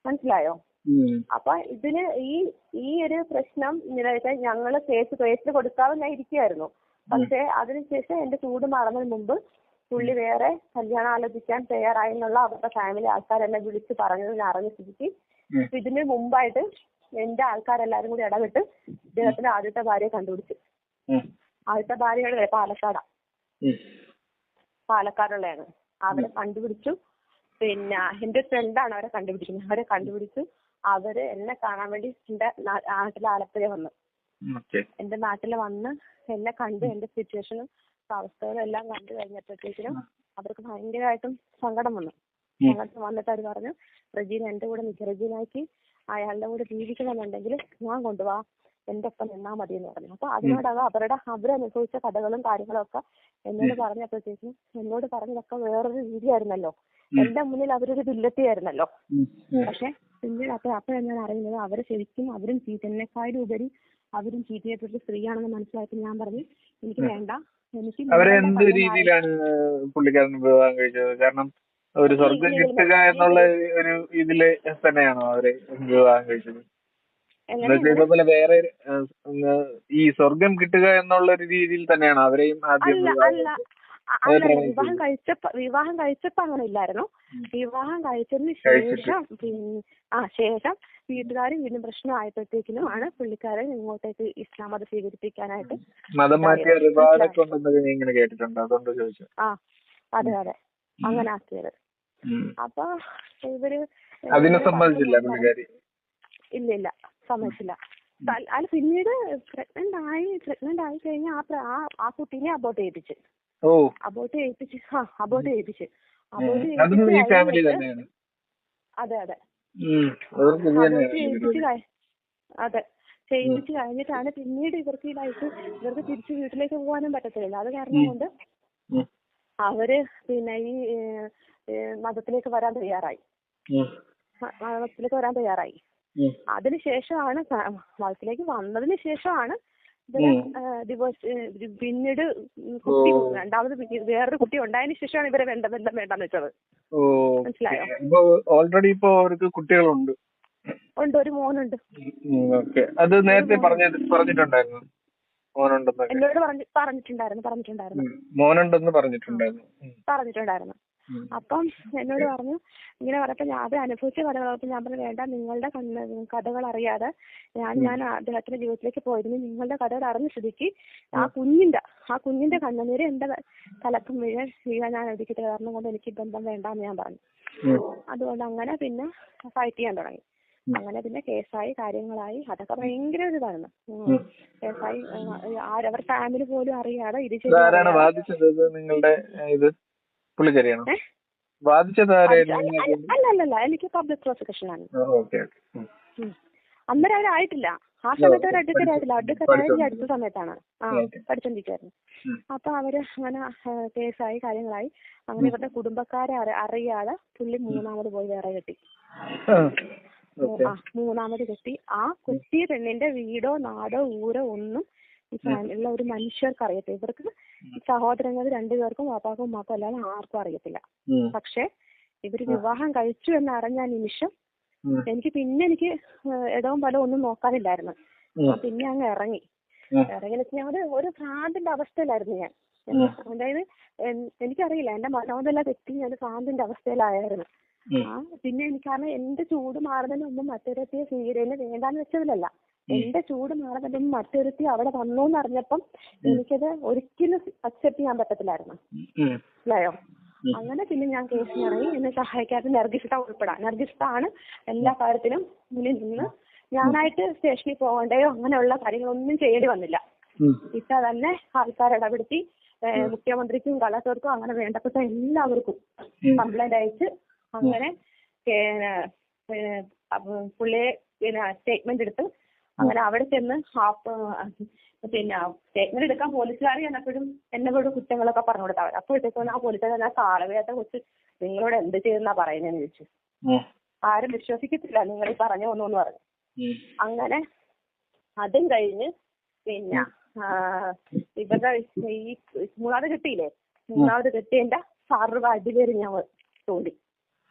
മനസ്സിലായോ? അപ്പൊ ഇതിന് ഈ ഒരു പ്രശ്നം ഇങ്ങനെ വെച്ചാൽ ഞങ്ങള് കേസിൽ കൊടുക്കാതെ ഞാൻ ഇരിക്കുകയായിരുന്നു. പക്ഷെ അതിനുശേഷം എന്റെ ചൂട് മാറുന്നതിന് മുമ്പ് പുള്ളി വേറെ കല്യാണം ആലോചിക്കാൻ തയ്യാറായെന്നുള്ള അവരുടെ ഫാമിലി ആൾക്കാരെന്നെ വിളിച്ച് പറഞ്ഞത് ഞാൻ അറിഞ്ഞ സ്ഥിതിക്ക് ഇതിന് മുമ്പായിട്ട് എന്റെ ആൾക്കാരെല്ലാരും കൂടി ഇടപെട്ട് ഇദ്ദേഹത്തിന്റെ ആദ്യത്തെ ഭാര്യയെ കണ്ടുപിടിച്ചു. ആദ്യത്തെ ഭാര്യയുടെ പാലക്കാടുള്ളതാണ്. അവരെ കണ്ടുപിടിച്ചു. പിന്നെ എന്റെ ഫ്രണ്ടാണ് അവരെ കണ്ടുപിടിക്കുന്നത്. അവരെ കണ്ടുപിടിച്ചു. അവര് എന്നെ കാണാൻ വേണ്ടി എന്റെ നാട്ടിലെ ആലപ്പുഴ വന്നു. എന്റെ നാട്ടിൽ വന്ന് എന്നെ കണ്ട് എന്റെ സിറ്റുവേഷനും അവസ്ഥകളും എല്ലാം കണ്ടു കഴിഞ്ഞപ്പോഴത്തേക്കിനും അവർക്ക് ഭയങ്കരമായിട്ടും സങ്കടം വന്നു. വന്നിട്ട് അവർ പറഞ്ഞു, റെജീന എന്റെ കൂടെ നിൽക്കുക, റെജീനയ്ക്ക് അയാളുടെ കൂടെ ജീവിക്കണമെന്നുണ്ടെങ്കിൽ ഞാൻ കൊണ്ടുപോവാ, എന്റെ ഒപ്പം നിന്നാ മതി എന്ന് പറഞ്ഞു. അപ്പൊ അതിനോടകം അവരനുഭവിച്ച കഥകളും കാര്യങ്ങളും ഒക്കെ എന്നോട് പറഞ്ഞപ്പോഴത്തേക്കും എന്നോട് പറഞ്ഞതൊക്കെ വേറൊരു രീതിയായിരുന്നല്ലോ. എന്റെ മുന്നിൽ അവരൊരു വില്ലത്തിയായിരുന്നല്ലോ. പക്ഷെ പിന്നീട് അപ്പൊ ഞാൻ അറിയുന്നത് അവരെ ശരിക്കും അവരും എന്നെക്കാളും ഉപരി അവരും ചീറ്റ് ചെയ്യപ്പെട്ട സ്ത്രീയാണെന്ന് മനസ്സിലാക്കി ഞാൻ പറഞ്ഞു എനിക്ക് വേണ്ട. അവരെ എന്ത് രീതിയിലാണ് പുള്ളിക്കാരൻ വിവാഹം കഴിച്ചത്? കാരണം ഒരു സ്വർഗം കിട്ടുക എന്നുള്ള ഒരു ഇതില് തന്നെയാണോ അവരെ വിവാഹം കഴിച്ചത്? ഇതേപോലെ വേറെ ഈ സ്വർഗം കിട്ടുക എന്നുള്ള ഒരു രീതിയിൽ തന്നെയാണോ അവരെയും ആദ്യം വിവാഹം കഴിച്ചപ്പോ അങ്ങനെ ഇല്ലായിരുന്നു. വിവാഹം കഴിച്ചതിന് ശേഷം വീട്ടുകാരും വീണ്ടും പ്രശ്നമായപ്പോഴത്തേക്കിനും ആണ് പുള്ളിക്കാരൻ ഇങ്ങോട്ടേക്ക് ഇസ്ലാം മതം സ്വീകരിപ്പിക്കാനായിട്ട് മതം മാറ്റിയ റിവാർഡൊക്കെ ഉണ്ടെന്നൊക്കെ ഇങ്ങനെ കേട്ടിട്ടുണ്ട്. അതുകൊണ്ട് ചോദിച്ചു. അതെ അങ്ങനെ ആക്കിയത്. അപ്പൊ ഇവര് അതിനെ സമ്മതിച്ചില്ല പുള്ളിക്കാരി? ഇല്ല സമ്മതിച്ചില്ല. അത് പിന്നീട് പ്രഗ്നന്റ് ആയി കഴിഞ്ഞാൽ ആ കുട്ടീനെ അബോർട്ട് ചെയ്യിപ്പിച്ച് ചെയ്യിപ്പിച്ച് കഴിഞ്ഞിട്ടാണ് പിന്നീട് ഇവർക്ക് തിരിച്ച് വീട്ടിലേക്ക് പോകാനും പറ്റത്തില്ല. അത് കാരണം കൊണ്ട് അവര് പിന്നെ ഈ മതത്തിലേക്ക് വരാൻ തയ്യാറായി. അതിനുശേഷമാണ് മതത്തിലേക്ക് വന്നതിന് ശേഷമാണ് ഡിവോഴ്സ്. പിന്നീട് രണ്ടാമത് വേറൊരു കുട്ടി ഉണ്ടായതിനു ശേഷമാണ് ഇവരെ വേണ്ടെന്ന് വെച്ചത്. മനസ്സിലായോ? ഓൾറെഡി ഇപ്പൊ അവർക്ക് കുട്ടികളുണ്ട്. ഒരു മോനുണ്ട്. അത് നേരത്തെ പറഞ്ഞിട്ടുണ്ടായിരുന്നു എന്നോട് പറഞ്ഞിട്ടുണ്ടായിരുന്നു. മോനുണ്ടെന്ന് പറഞ്ഞിട്ടുണ്ടായിരുന്നു. അപ്പം എന്നോട് പറഞ്ഞു ഇങ്ങനെ പറഞ്ഞപ്പോ ഞാൻ അത് അനുഭവിച്ച കഥകളൊക്കെ ഞാൻ പറഞ്ഞു വേണ്ട, നിങ്ങളുടെ കഥകൾ അറിയാതെ ഞാൻ അദ്ദേഹത്തിന്റെ ജീവിതത്തിലേക്ക് പോയിരുന്നു. നിങ്ങളുടെ കഥകൾ അറിഞ്ഞ സ്ഥിതിക്ക് ആ കുഞ്ഞിന്റെ കണ്ണുനീര് എന്റെ തലക്കും വീഴാൻ ഞാൻ ഒതുക്കിയിട്ട് കാരണം കൊണ്ട് എനിക്ക് ബന്ധം വേണ്ടെന്ന് ഞാൻ പറഞ്ഞു. അതുകൊണ്ട് അങ്ങനെ പിന്നെ ഫൈറ്റ് ചെയ്യാൻ തുടങ്ങി. അങ്ങനെ പിന്നെ കേസായി കാര്യങ്ങളായി. അതൊക്കെ ഭയങ്കര ഒരു ഇതാണ്. കേസായി അവർ ഫാമിലി പോലും അറിയാതെ ഇത് ആരാണ് ബാധിച്ചത്? നിങ്ങളുടെ ഇത് പുള്ളിക്കാരിയാണോ ബാധിച്ചത്? അല്ലല്ല, എനിക്ക് പബ്ലിക് പ്രോസിക്യൂഷനാണ്. അന്നേരം അവരായിട്ടില്ല. ആ സമയത്ത് അവർ അഡ്വക്കേറ്റ് ആയിട്ടില്ല. അഡ്വക്കേറ്റ് അടുത്ത സമയത്താണ് പഠിച്ചോണ്ടിരിക്കുവായിരുന്നു. അപ്പൊ അവര് അങ്ങനെ കേസായി കാര്യങ്ങളായി. അങ്ങനെ ഇവരുടെ കുടുംബക്കാരെ അറിയാതെ പുള്ളി മൂന്നാമത് പോയി വേറെ കെട്ടി. മൂന്നാമത് കെട്ടി. ആ കെട്ടിയ പെണ്ണിന്റെ വീടോ നാടോ ഊരോ ഒന്നും ഈ ഫാമിലിയിലുള്ള ഒരു മനുഷ്യർക്ക് അറിയത്തില്ല. ഇവർക്ക് സഹോദരങ്ങൾ രണ്ടുപേർക്കും വാപ്പാക്കും ഉമ്മാക്കും അല്ലാതെ ആർക്കും അറിയത്തില്ല. പക്ഷെ ഇവര് വിവാഹം കഴിച്ചു എന്നറിഞ്ഞ നിമിഷം എനിക്ക് ഇടവും ബലവും ഒന്നും നോക്കാനില്ലായിരുന്നു. പിന്നെ അങ്ങ് ഇറങ്ങി ഞാൻ ഒരു ഭ്രാന്തിന്റെ അവസ്ഥയിലായിരുന്നു ഞാൻ. അതായത് എനിക്കറിയില്ല, എന്റെ മനോനില തെറ്റി ഞാൻ ഭ്രാന്തിന്റെ അവസ്ഥയിലായിരുന്നു. പിന്നെ എനിക്കറിയാം എന്റെ ചൂട് മാറുന്നതിനൊന്നും മറ്റൊരുത്തിയെ സ്വീകരിനെ വേണ്ടാന്ന് വെച്ചതിലല്ല, എന്റെ ചൂട് മാറുന്നതിനൊന്നും മറ്റൊരുത്തി അവിടെ വന്നു എന്നറിഞ്ഞപ്പം എനിക്കത് ഒരിക്കലും അക്സെപ്റ്റ് ചെയ്യാൻ പറ്റത്തില്ലായിരുന്നു. മനസ്സിലായോ? അങ്ങനെ പിന്നെ ഞാൻ കേസിനിറങ്ങി. എന്നെ സഹായിക്കാത്ത നർഗിസ്ത ഉൾപ്പെടാം. നർഗിസ്താണ് എല്ലാ കാര്യത്തിലും മുന്നിൽ നിന്ന്. ഞാനായിട്ട് സ്റ്റേഷനിൽ പോകണ്ടയോ അങ്ങനെയുള്ള കാര്യങ്ങളൊന്നും ചെയ്യേണ്ടി വന്നില്ല. ഇത്ത തന്നെ ആൾക്കാരെ ഇടപെടുത്തി മുഖ്യമന്ത്രിക്കും കളക്ടർക്കും അങ്ങനെ വേണ്ടപ്പെട്ട എല്ലാവർക്കും കംപ്ലൈന്റ് അയച്ച് അങ്ങനെ പുള്ളിയെ സ്റ്റേറ്റ്മെന്റ് എടുത്ത് അങ്ങനെ അവിടെ ചെന്ന് പിന്നെ സ്റ്റേറ്റ്മെന്റ് എടുക്കാൻ പോലീസുകാർ ചെന്നപ്പോഴും എന്നോട് കുറ്റങ്ങളൊക്കെ പറഞ്ഞു കൊടുത്തവർ. അപ്പോഴത്തേക്കും ആ പോലീസുകാർ ഞാൻ താളവേദത്തെ കുറിച്ച് നിങ്ങളോട് എന്ത് ചെയ്തെന്നാ പറയുന്നതെന്ന് ചോദിച്ചു. ആരും വിശ്വസിക്കത്തില്ല നിങ്ങൾ ഈ പറഞ്ഞു ഒന്നു പറഞ്ഞു. അങ്ങനെ അതും കഴിഞ്ഞ് പിന്നെ ഇവരുടെ ഈ മൂന്നാമത് കെട്ടിയില്ലേ, മൂന്നാമത് കെട്ടിയതിന്റെ 6 രൂപ അടിപേര് ഞാൻ തോണ്ടി.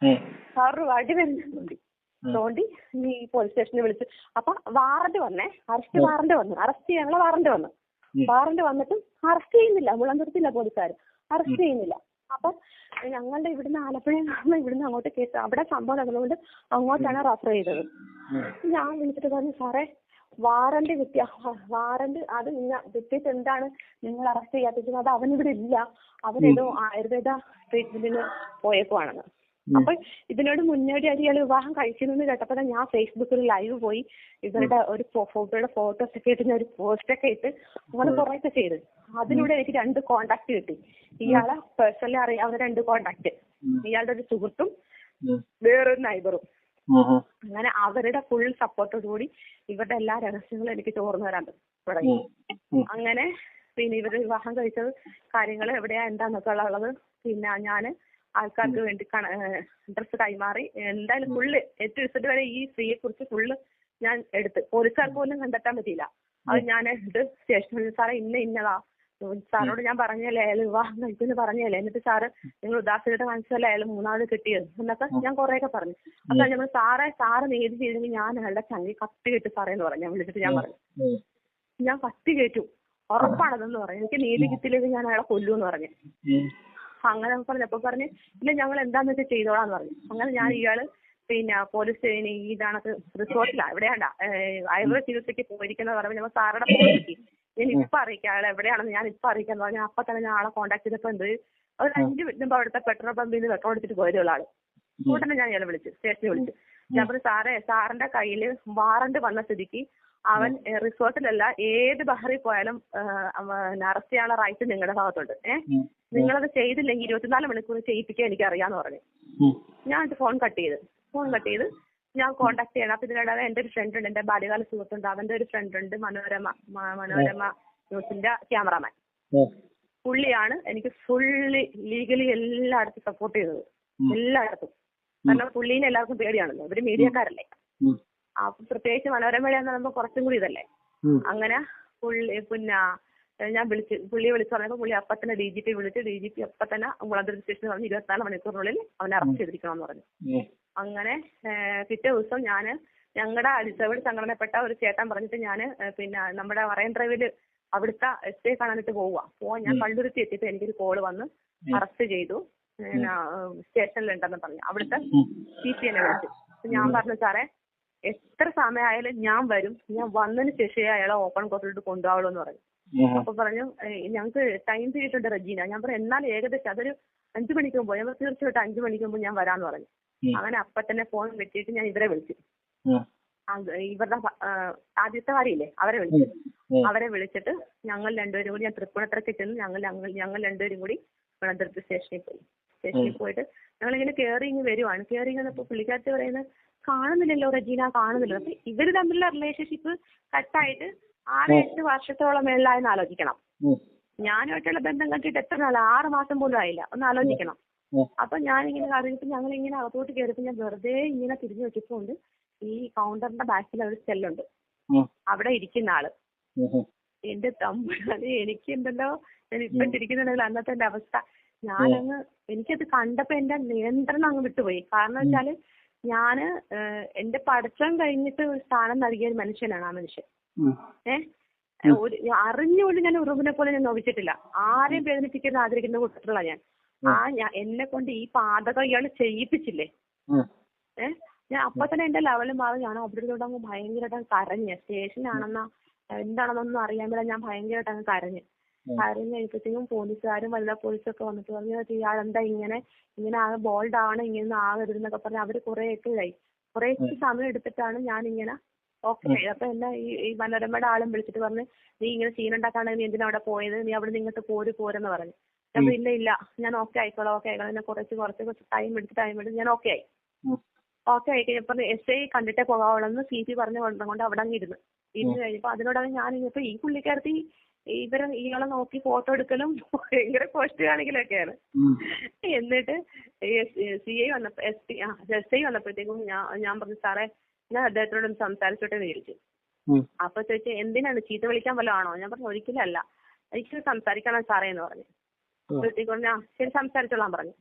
6 രൂപ അടിപേര് ഞാൻ തോണ്ടി നീ പോലീസ് സ്റ്റേഷനിൽ വിളിച്ചു. അപ്പൊ വാറന്റ് വന്നേ, അറസ്റ്റ് വാറന്റ് വന്നു. അറസ്റ്റ് ചെയ്യാനുള്ള വാറന്റ് വന്നു. വാറന്റ് വന്നിട്ടും അറസ്റ്റ് ചെയ്യുന്നില്ല. മുളന്തുരുത്തില്ല പോലീസുകാർ, അറസ്റ്റ് ചെയ്യുന്നില്ല. അപ്പൊ ഞങ്ങളുടെ ഇവിടുന്ന് ആലപ്പുഴയിൽ നിന്ന് ഇവിടുന്ന് അങ്ങോട്ട് കേസ് അവിടെ സംഭവം നടന്നുകൊണ്ട് അങ്ങോട്ടാണ് റഫർ ചെയ്തത്. ഞാൻ വിളിച്ചിട്ട് പറഞ്ഞു, സാറേ വാറന്റ് കിട്ടിയ വാറന്റ് അത് കിട്ടിയിട്ട് എന്താണ് നിങ്ങൾ അറസ്റ്റ് ചെയ്യാത്തത്? അത് അവനിവിടെ ഇല്ല, അവനേതോ ആയുർവേദ ട്രീറ്റ്മെന്റിന് പോയേക്കുവാണെന്ന്. അപ്പൊ ഇതിനോട് മുന്നോടിയായിട്ട് ഇയാൾ വിവാഹം കഴിക്കുന്നു കേട്ടപ്പോ ഞാൻ ഫേസ്ബുക്കിൽ ലൈവ് പോയി ഇവരുടെ ഒരു ഫോട്ടോയുടെ ഫോട്ടോസ് ഒക്കെ ഇട്ട് ഒരു പോസ്റ്റൊക്കെ ഇട്ട് അങ്ങനെ കുറേയൊക്കെ ചെയ്ത്. അതിലൂടെ എനിക്ക് 2 കോണ്ടാക്ട് കിട്ടി. ഇയാളെ പേഴ്സണലി അറിയാവുന്ന 2 കോണ്ടാക്ട്, ഇയാളുടെ ഒരു സുഹൃത്തും വേറൊരു നൈബറും. അങ്ങനെ അവരുടെ ഫുൾ സപ്പോർട്ടോടുകൂടി ഇവരുടെ എല്ലാ രഹസ്യങ്ങളും എനിക്ക് ചോർന്നു വരാൻ തുടങ്ങി. അങ്ങനെ പിന്നെ ഇവര് വിവാഹം കഴിച്ചത് കാര്യങ്ങൾ എവിടെയാ എന്താന്നൊക്കെ ഉള്ളത് പിന്നെ ഞാൻ ആൾക്കാർക്ക് വേണ്ടി ഡ്രസ്സ് കൈമാറി. എന്തായാലും ഫുള്ള് ഏറ്റവും വരെ ഈ സ്ത്രീയെ കുറിച്ച് ഫുള്ള് ഞാൻ എടുത്ത് പോലീസുകാർക്ക് പോലും കണ്ടെത്താൻ പറ്റിയില്ല. അത് ഞാൻ എടുത്ത് സ്റ്റേഷനിൽ സാറേ ഇന്നതാ സാറോട് ഞാൻ പറഞ്ഞല്ലേ അയാൾ വിവാഹം കഴിച്ചെന്ന് പറഞ്ഞല്ലേ, എന്നിട്ട് സാറ് നിങ്ങൾ ഉദാസീനത കാണിച്ചല്ലേ അയാൾ മൂന്നാമത് കിട്ടിയത് എന്നൊക്കെ ഞാൻ കുറേയൊക്കെ പറഞ്ഞു. അപ്പൊ നമ്മൾ സാറ് നീതി ചെയ്തെങ്കിൽ ഞാൻ അയാളുടെ ചങ്കി കത്തി കെട്ടു സാറേ എന്ന് പറഞ്ഞു. ഞാൻ വിളിച്ചിട്ട് ഞാൻ പറഞ്ഞു ഞാൻ കത്തി കയറ്റു ഉറപ്പാണതെന്ന് പറഞ്ഞു. എനിക്ക് നീതി കിട്ടിയില്ലെങ്കിൽ ഞാൻ അയാളെ കൊല്ലൂന്ന് പറഞ്ഞു. അങ്ങനെ പറഞ്ഞപ്പോ പറഞ്ഞ് ഇല്ല ഞങ്ങൾ എന്താന്ന് വെച്ചാൽ ചെയ്തോളാന്ന് പറഞ്ഞു. അങ്ങനെ ഞാൻ ഇയാള് പിന്നെ പോലീസ് സ്റ്റേഷന് ഇതാണത് റിസോർട്ടിലാണ് എവിടെയാണ്ട ആയുർവേദ ചികിത്സയ്ക്ക് പോയിരിക്കുന്ന പറയുമ്പോൾ ഞങ്ങൾ സാറുടെ ഫോൺ കിട്ടി. ഞാൻ ഇപ്പൊ അറിയിക്കാം അയാൾ എവിടെയാണെന്ന് ഞാൻ ഇപ്പൊ അറിയിക്കാന്ന് പറഞ്ഞു. അപ്പൊ തന്നെ ഞാൻ ആളെ കോൺടാക്ട് ചെയ്തപ്പോ ഒരു 5 മിനിറ്റ് മുമ്പ് അവിടുത്തെ പെട്രോൾ പമ്പിൽ നിന്ന് പെട്രോൾ എടുത്തിട്ട് പോയതേ ആള്. ഉടനെ ഞാൻ ഇയാളെ വിളിച്ചു, സ്റ്റേഷനിൽ വിളിച്ചു. ഞാൻ പറഞ്ഞു സാറിന്റെ കയ്യില് വാറന്റ് വന്ന സ്ഥിതിക്ക് അവൻ റിസോർട്ടിലല്ല ഏത് ബഹറിൽ പോയാലും അറസ്റ്റ് ചെയ്യാനുള്ള റൈറ്റ് നിങ്ങളുടെ ഭാഗത്തുണ്ട്. നിങ്ങളത് ചെയ്തില്ലെങ്കിൽ 24 മണിക്കൂർ ചെയ്യിപ്പിക്കാൻ എനിക്ക് അറിയാന്ന് പറഞ്ഞു. ഞാൻ ഫോൺ കട്ട് ചെയ്ത് ഞാൻ കോണ്ടാക്ട് ചെയ്യണം. അപ്പൊ ഇതിനിടെ എന്റെ ഒരു ഫ്രണ്ട് ഉണ്ട്, എന്റെ ബാല്യകാല സുഹൃത്തുണ്ട്, അവന്റെ ഒരു ഫ്രണ്ട് ഉണ്ട് മനോരമ ന്യൂസിന്റെ ക്യാമറാമാൻ. പുള്ളിയാണ് എനിക്ക് ഫുള്ളി ലീഗലി എല്ലായിടത്തും സപ്പോർട്ട് ചെയ്തത്, എല്ലായിടത്തും. കാരണം പുള്ളീനെ എല്ലാവർക്കും പേടിയാണല്ലോ, ഇവര് മീഡിയക്കാരല്ലേ. അപ്പൊ പ്രത്യേകിച്ച് മനോരമയാന്ന് പറയുമ്പോ കുറച്ചും കൂടി ഇതല്ലേ. അങ്ങനെ പിന്നെ ഞാൻ പുള്ളിയെ വിളിച്ചു പറഞ്ഞപ്പോ പുള്ളി അപ്പൊ തന്നെ DGP വിളിച്ച് DGP അപ്പൊ തന്നെ മുളന്തുരുത്തി സ്റ്റേഷനിൽ പറഞ്ഞ് 24 മണിക്കൂറിനുള്ളിൽ അവനെ അറസ്റ്റ് ചെയ്തിരിക്കണമെന്ന് പറഞ്ഞു. അങ്ങനെ പിറ്റേ ദിവസം ഞങ്ങളുടെ ഡിസേബിൾഡ് സംഘടനപ്പെട്ട ഒരു ചേട്ടൻ പറഞ്ഞിട്ട് ഞാൻ പിന്നെ നമ്മുടെ മറൈൻ ഡ്രൈവില് അവിടുത്തെ SI കാണാനിട്ട് പോവാൻ ഞാൻ കള്ളുരുത്തി എത്തിയിട്ട് എനിക്കൊരു കോള് വന്ന് അറസ്റ്റ് ചെയ്തു സ്റ്റേഷനിലുണ്ടെന്ന് പറഞ്ഞു. അവിടുത്തെ CP എന്നെ വിളിച്ചു. ഞാൻ പറഞ്ഞു സാറേ എത്ര സമയമായാലും ഞാൻ വരും, ഞാൻ വന്നതിന് ശേഷം അയാളെ ഓപ്പൺ കോർട്ടിലോട്ട് കൊണ്ടുപോകുള്ളൂ എന്ന് പറഞ്ഞു. അപ്പൊ പറഞ്ഞു ഞങ്ങൾക്ക് ടൈം പീരീഡ് ഉണ്ട് റജീന. ഞാൻ പറഞ്ഞു എന്നാൽ ഏകദേശം അതൊരു 5 മണിക്ക് മുമ്പ്. ഞാൻ തീർച്ചയായിട്ടും 5 മണിക്ക് മുമ്പ് ഞാൻ വരാന്ന് പറഞ്ഞു. അങ്ങനെ അപ്പൊ തന്നെ ഫോൺ വെച്ചിട്ട് ഞാൻ ഇവരെ വിളിച്ചു. ഇവരുടെ ആദ്യത്തെ ഭാര്യയില്ലേ അവരെ വിളിച്ചു. അവരെ വിളിച്ചിട്ട് ഞങ്ങൾ രണ്ടുപേരും കൂടി, ഞാൻ തൃപ്പൂണിത്തറയ്ക്ക് ചെന്ന് ഞങ്ങൾ രണ്ടുപേരും കൂടി തിരുവനന്തപുരത്ത് സ്റ്റേഷനിൽ പോയി. സ്റ്റേഷനിൽ പോയിട്ട് ഞങ്ങളിങ്ങനെ കയറി ഇങ്ങ് വരുവാണ്. കയറി ഇങ്ങനപ്പോൾ പുള്ളിക്കാരത്തി പറയുന്നത് കാണുന്നില്ലല്ലോ റെജീന, കാണുന്നില്ലല്ലോ. അപ്പൊ ഇവര് തമ്മിലുള്ള റിലേഷൻഷിപ്പ് കട്ടായിട്ട് 6-8 വർഷത്തോളം മേളിലായെന്ന് ആലോചിക്കണം. ഞാനുമായിട്ടുള്ള ബന്ധം കണ്ടിട്ട് എത്ര നാളെ, 6 മാസം പോലും ആയില്ല. ഒന്ന് ആലോചിക്കണം. അപ്പൊ ഞാനിങ്ങനെ അറിയിപ്പ് ഞങ്ങളിങ്ങനെ അകത്തോട്ട് കയറിയപ്പോൾ ഞാൻ വെറുതെ ഇങ്ങനെ തിരിഞ്ഞു വെച്ചിട്ടുണ്ട്. ഈ കൗണ്ടറിന്റെ ബാക്കിൽ ഒരു സ്റ്റെല്ലുണ്ട്, അവിടെ ഇരിക്കുന്ന ആള്. എന്റെ തമ്പുരാനെ, എനിക്ക് എന്തല്ലോ ഞാൻ ഇപ്പം ചിരിക്കുന്നുണ്ടെങ്കിൽ അന്നത്തെ എന്റെ അവസ്ഥ, ഞാനങ്ങ് എനിക്കത് കണ്ടപ്പോ എന്റെ നിയന്ത്രണം അങ്ങ് വിട്ടുപോയി. കാരണം വെച്ചാല് ഞാന് എന്റെ പഠിത്തം കഴിഞ്ഞിട്ട് ഒരു സ്ഥാനം നൽകിയ ഒരു മനുഷ്യനാണ് ആ മനുഷ്യൻ. അറിഞ്ഞുകൊണ്ട് ഞാൻ ഉറുമ്പിനെ പോലെ ഞാൻ നോവിച്ചിട്ടില്ല. ആരെയും വേദനിപ്പിക്കുന്ന ആദരിക്കുന്ന കൂട്ടത്തിലുള്ള ഞാൻ എന്നെ കൊണ്ട് ഈ പാതകം ഇയാള് ചെയ്യിപ്പിച്ചില്ലേ. ഞാൻ അപ്പൊ തന്നെ എന്റെ ലെവല് മാറി. ഞാൻ അവിടെ അങ്ങ് ഭയങ്കരമായിട്ട് കരഞ്ഞ്. സ്റ്റേഷനാണെന്നാ എന്താണെന്നൊന്നും അറിയാൻ പറ്റില്ല, ഞാൻ ഭയങ്കരമായിട്ട് അങ്ങ് കരഞ്ഞ് കഴിയുമ്പോഴത്തേക്കും പോലീസുകാരും വനിതാ പോലീസൊക്കെ വന്നിട്ട് പറഞ്ഞു ഇയാളെന്താ ഇങ്ങനെ ആകെ ബോൾഡ് ആണ്, ഇങ്ങനെ ആകരുതെന്നൊക്കെ പറഞ്ഞ് അവര് കുറേയൊക്കെ സമയം എടുത്തിട്ടാണ് ഞാനിങ്ങനെ ഓക്കെ ആയത്. അപ്പൊ എന്നെ ഈ മനോരമയുടെ ആളും വിളിച്ചിട്ട് പറഞ്ഞ് നീ ഇങ്ങനെ സീനുണ്ടാക്കാണെങ്കിൽ നീ എന്തിനാ അവിടെ പോയത്, നീ അവിടെ നിന്ന് ഇങ്ങോട്ട് പോരെന്ന് പറഞ്ഞു. അപ്പൊ ഇല്ല ഞാൻ ഓക്കെ ആയിക്കോളാം എന്നെ കുറച്ച് ടൈം എടുത്ത് ഞാൻ ഓക്കെ ആയി. ഓക്കെ ആയി കഴിഞ്ഞപ്പോൾ SI കണ്ടിട്ടേ പോകാവുള്ളൂ CP പറഞ്ഞു കൊണ്ട് അവിടെ അങ്ങ് ഇരുന്ന് കഴിഞ്ഞപ്പോൾ അതിനോടാണ് ഞാൻ ഇപ്പൊ ഈ പുള്ളിക്കാരത്തി ഇയാളെ നോക്കി ഫോട്ടോ എടുക്കലും ഭയങ്കര പോസ്റ്റ് കാണിക്കലൊക്കെയാണ്. എന്നിട്ട് SI വന്നപ്പോഴത്തേക്കും ഞാൻ പറഞ്ഞു സാറേ ഞാൻ അദ്ദേഹത്തിനോട് സംസാരിച്ചോട്ടെ വിചാരിച്ചു. അപ്പൊ ചോദിച്ചു എന്തിനാണ്, ചീത്ത വിളിക്കാൻ വല്ലതും ആണോ? ഞാൻ പറഞ്ഞു ഒരിക്കലല്ല, എനിക്ക് സംസാരിക്കണം സാറേ എന്ന് പറഞ്ഞു. അപ്പോഴത്തേക്കും ശരി സംസാരിച്ചോളാൻ പറഞ്ഞു.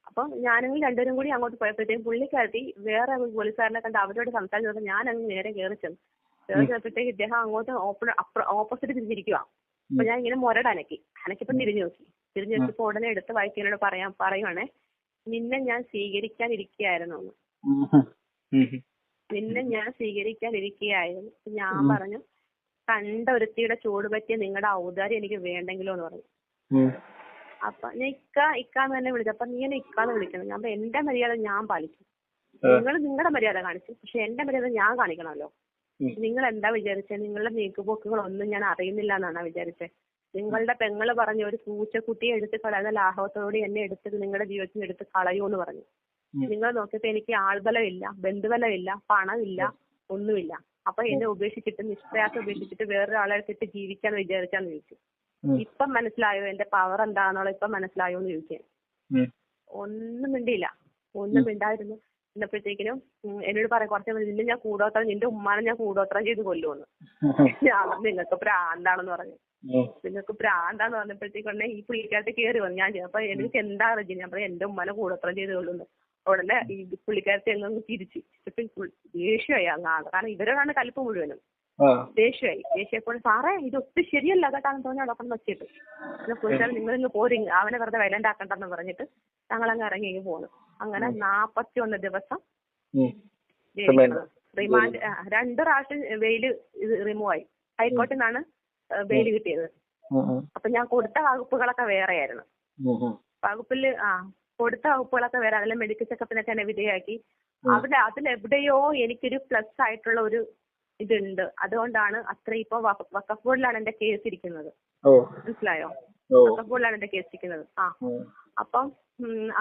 അപ്പം ഞാനെങ്കിൽ രണ്ടുപേരും കൂടി അങ്ങോട്ട് പോയപ്പോഴത്തേക്കും പുള്ളിക്കാരത്തി വേറെ പോലീസുകാരനെ കണ്ട് അവരോട് സംസാരിച്ചു. ഞാൻ അങ്ങ് നേരെ കയറി ചെന്നപ്പോഴത്തേക്ക് ഇദ്ദേഹം അങ്ങോട്ട് ഓപ്പോസിറ്റ് തിരിഞ്ഞിരിക്കുക. അപ്പൊ ഞാൻ ഇങ്ങനെ അനക്കിപ്പം തിരിഞ്ഞു നോക്കിയപ്പോ ഉടനെ എടുത്ത് വായിക്കാനോട് പറയുവാണേ നിന്നെ ഞാൻ സ്വീകരിക്കാനിരിക്കുകയായിരുന്നു. ഞാൻ പറഞ്ഞു കണ്ട ഒരുത്തിയുടെ ചൂട് പറ്റിയ നിങ്ങളുടെ ഔദാര്യം എനിക്ക് വേണ്ടെങ്കിലോ എന്ന് പറഞ്ഞു. അപ്പൊ ഞാൻ ഇക്കാന്ന് തന്നെ വിളിച്ചു. അപ്പൊ നീ എന്നെ ഇക്കാന്ന് വിളിക്കണം. ഞാൻ എന്റെ മര്യാദ ഞാൻ പാലിക്കും. നിങ്ങൾ നിങ്ങളുടെ മര്യാദ കാണിച്ചു, പക്ഷെ എന്റെ മര്യാദ ഞാൻ കാണിക്കണമല്ലോ. നിങ്ങൾ എന്താ വിചാരിച്ചത്? നിങ്ങളുടെ നീക്കുപോക്കുകളൊന്നും ഞാൻ അറിയുന്നില്ല എന്നാണ് വിചാരിച്ചത്. നിങ്ങളുടെ പെങ്ങള് പറഞ്ഞു ഒരു പൂച്ചക്കുട്ടിയെ എടുത്ത് കളയുന്ന ലാഘവത്തോടെ എന്നെ എടുത്ത് നിങ്ങളുടെ ജീവിതത്തിൽ എടുത്ത് കളയൂന്ന് പറഞ്ഞു. നിങ്ങൾ നോക്കിയപ്പോ എനിക്ക് ആൾബലമില്ല, ബന്ധുബലമില്ല, പണമില്ല, ഒന്നുമില്ല. അപ്പൊ എന്നെ ഉപേക്ഷിച്ചിട്ട് നിഷ്പ്രയാസം ഉപേക്ഷിച്ചിട്ട് വേറൊരാളെ എടുത്തിട്ട് ജീവിക്കാന്ന് വിചാരിച്ചാന്ന് ചോദിച്ചു. ഇപ്പം മനസ്സിലായോ എന്റെ പവർ എന്താണെന്നുള്ള ഇപ്പം മനസ്സിലായോ എന്ന് ചോദിക്കാൻ. ഒന്നും മിണ്ടായിരുന്നു. എന്നപ്പോഴത്തേക്കിനും എന്നോട് പറയാം കുറച്ച് നിന്നെ ഞാൻ കൂടോത്രം, നിന്റെ ഉമ്മാനെ ഞാൻ കൂടോത്രം ചെയ്ത് കൊല്ലുമെന്ന്. ഞാൻ നിങ്ങൾക്ക് പ്രാന്താണെന്ന് പറഞ്ഞു. നിങ്ങൾക്ക് പ്രാന്താന്ന് പറഞ്ഞപ്പോഴത്തേക്കുണ്ടെ ഈ പുള്ളിക്കാരത്തെ കയറി വന്നു. ഞാൻ അപ്പൊ എനിക്ക് എന്താ റജി, ഞാൻ പറയാം എന്റെ ഉമ്മാനെ കൂടോത്രം ചെയ്ത് കൊല്ലുന്നു. ഉടനെ ഈ പുള്ളിക്കാരത്തെ അങ്ങ് തിരിച്ച് ദേഷ്യമായി അങ്ങാണ്. കാരണം ഇവരോടാണ് കലിപ്പ് മുഴുവനും. ദേഷ്യപ്പോൾ സാറേ ഇതൊട്ടും ശരിയല്ല കേട്ടാന്ന് തോന്നി അവിടെ കൊണ്ട് വെച്ചിട്ട് പുള്ളിക്കാരൻ നിങ്ങളിങ്ങ് പോരി, അവനെ വെറുതെ വയലന്റ് ആക്കണ്ടെന്ന് പറഞ്ഞിട്ട് ഞങ്ങളങ്ങ് ഇറങ്ങി പോന്നു. അങ്ങനെ 41 ദിവസം റിമാൻഡ്, 2 പ്രാവശ്യം വെയില് റിമൂവ് ആയി. ഹൈക്കോർട്ടിൽ നിന്നാണ് വെയില് കിട്ടിയത്. അപ്പൊ ഞാൻ കൊടുത്ത വകുപ്പുകളൊക്കെ വേറെയായിരുന്നു. കൊടുത്ത വകുപ്പുകളൊക്കെ വേറെ, അതിലെ മെഡിക്കൽ ചെക്കപ്പിനൊക്കെ എന്നെ വിധേയമാക്കി. അതിലെവിടെയോ എനിക്കൊരു പ്ലസ് ആയിട്ടുള്ള ഒരു ഇതുണ്ട്. അതുകൊണ്ടാണ് ഇപ്പൊ വഖഫ് ബോർഡിലാണ് എന്റെ കേസ് ഇരിക്കുന്നത്. മനസ്സിലായോ? വഖഫ് ബോർഡിലാണ് എന്റെ കേസ് ഇരിക്കുന്നത്. അപ്പം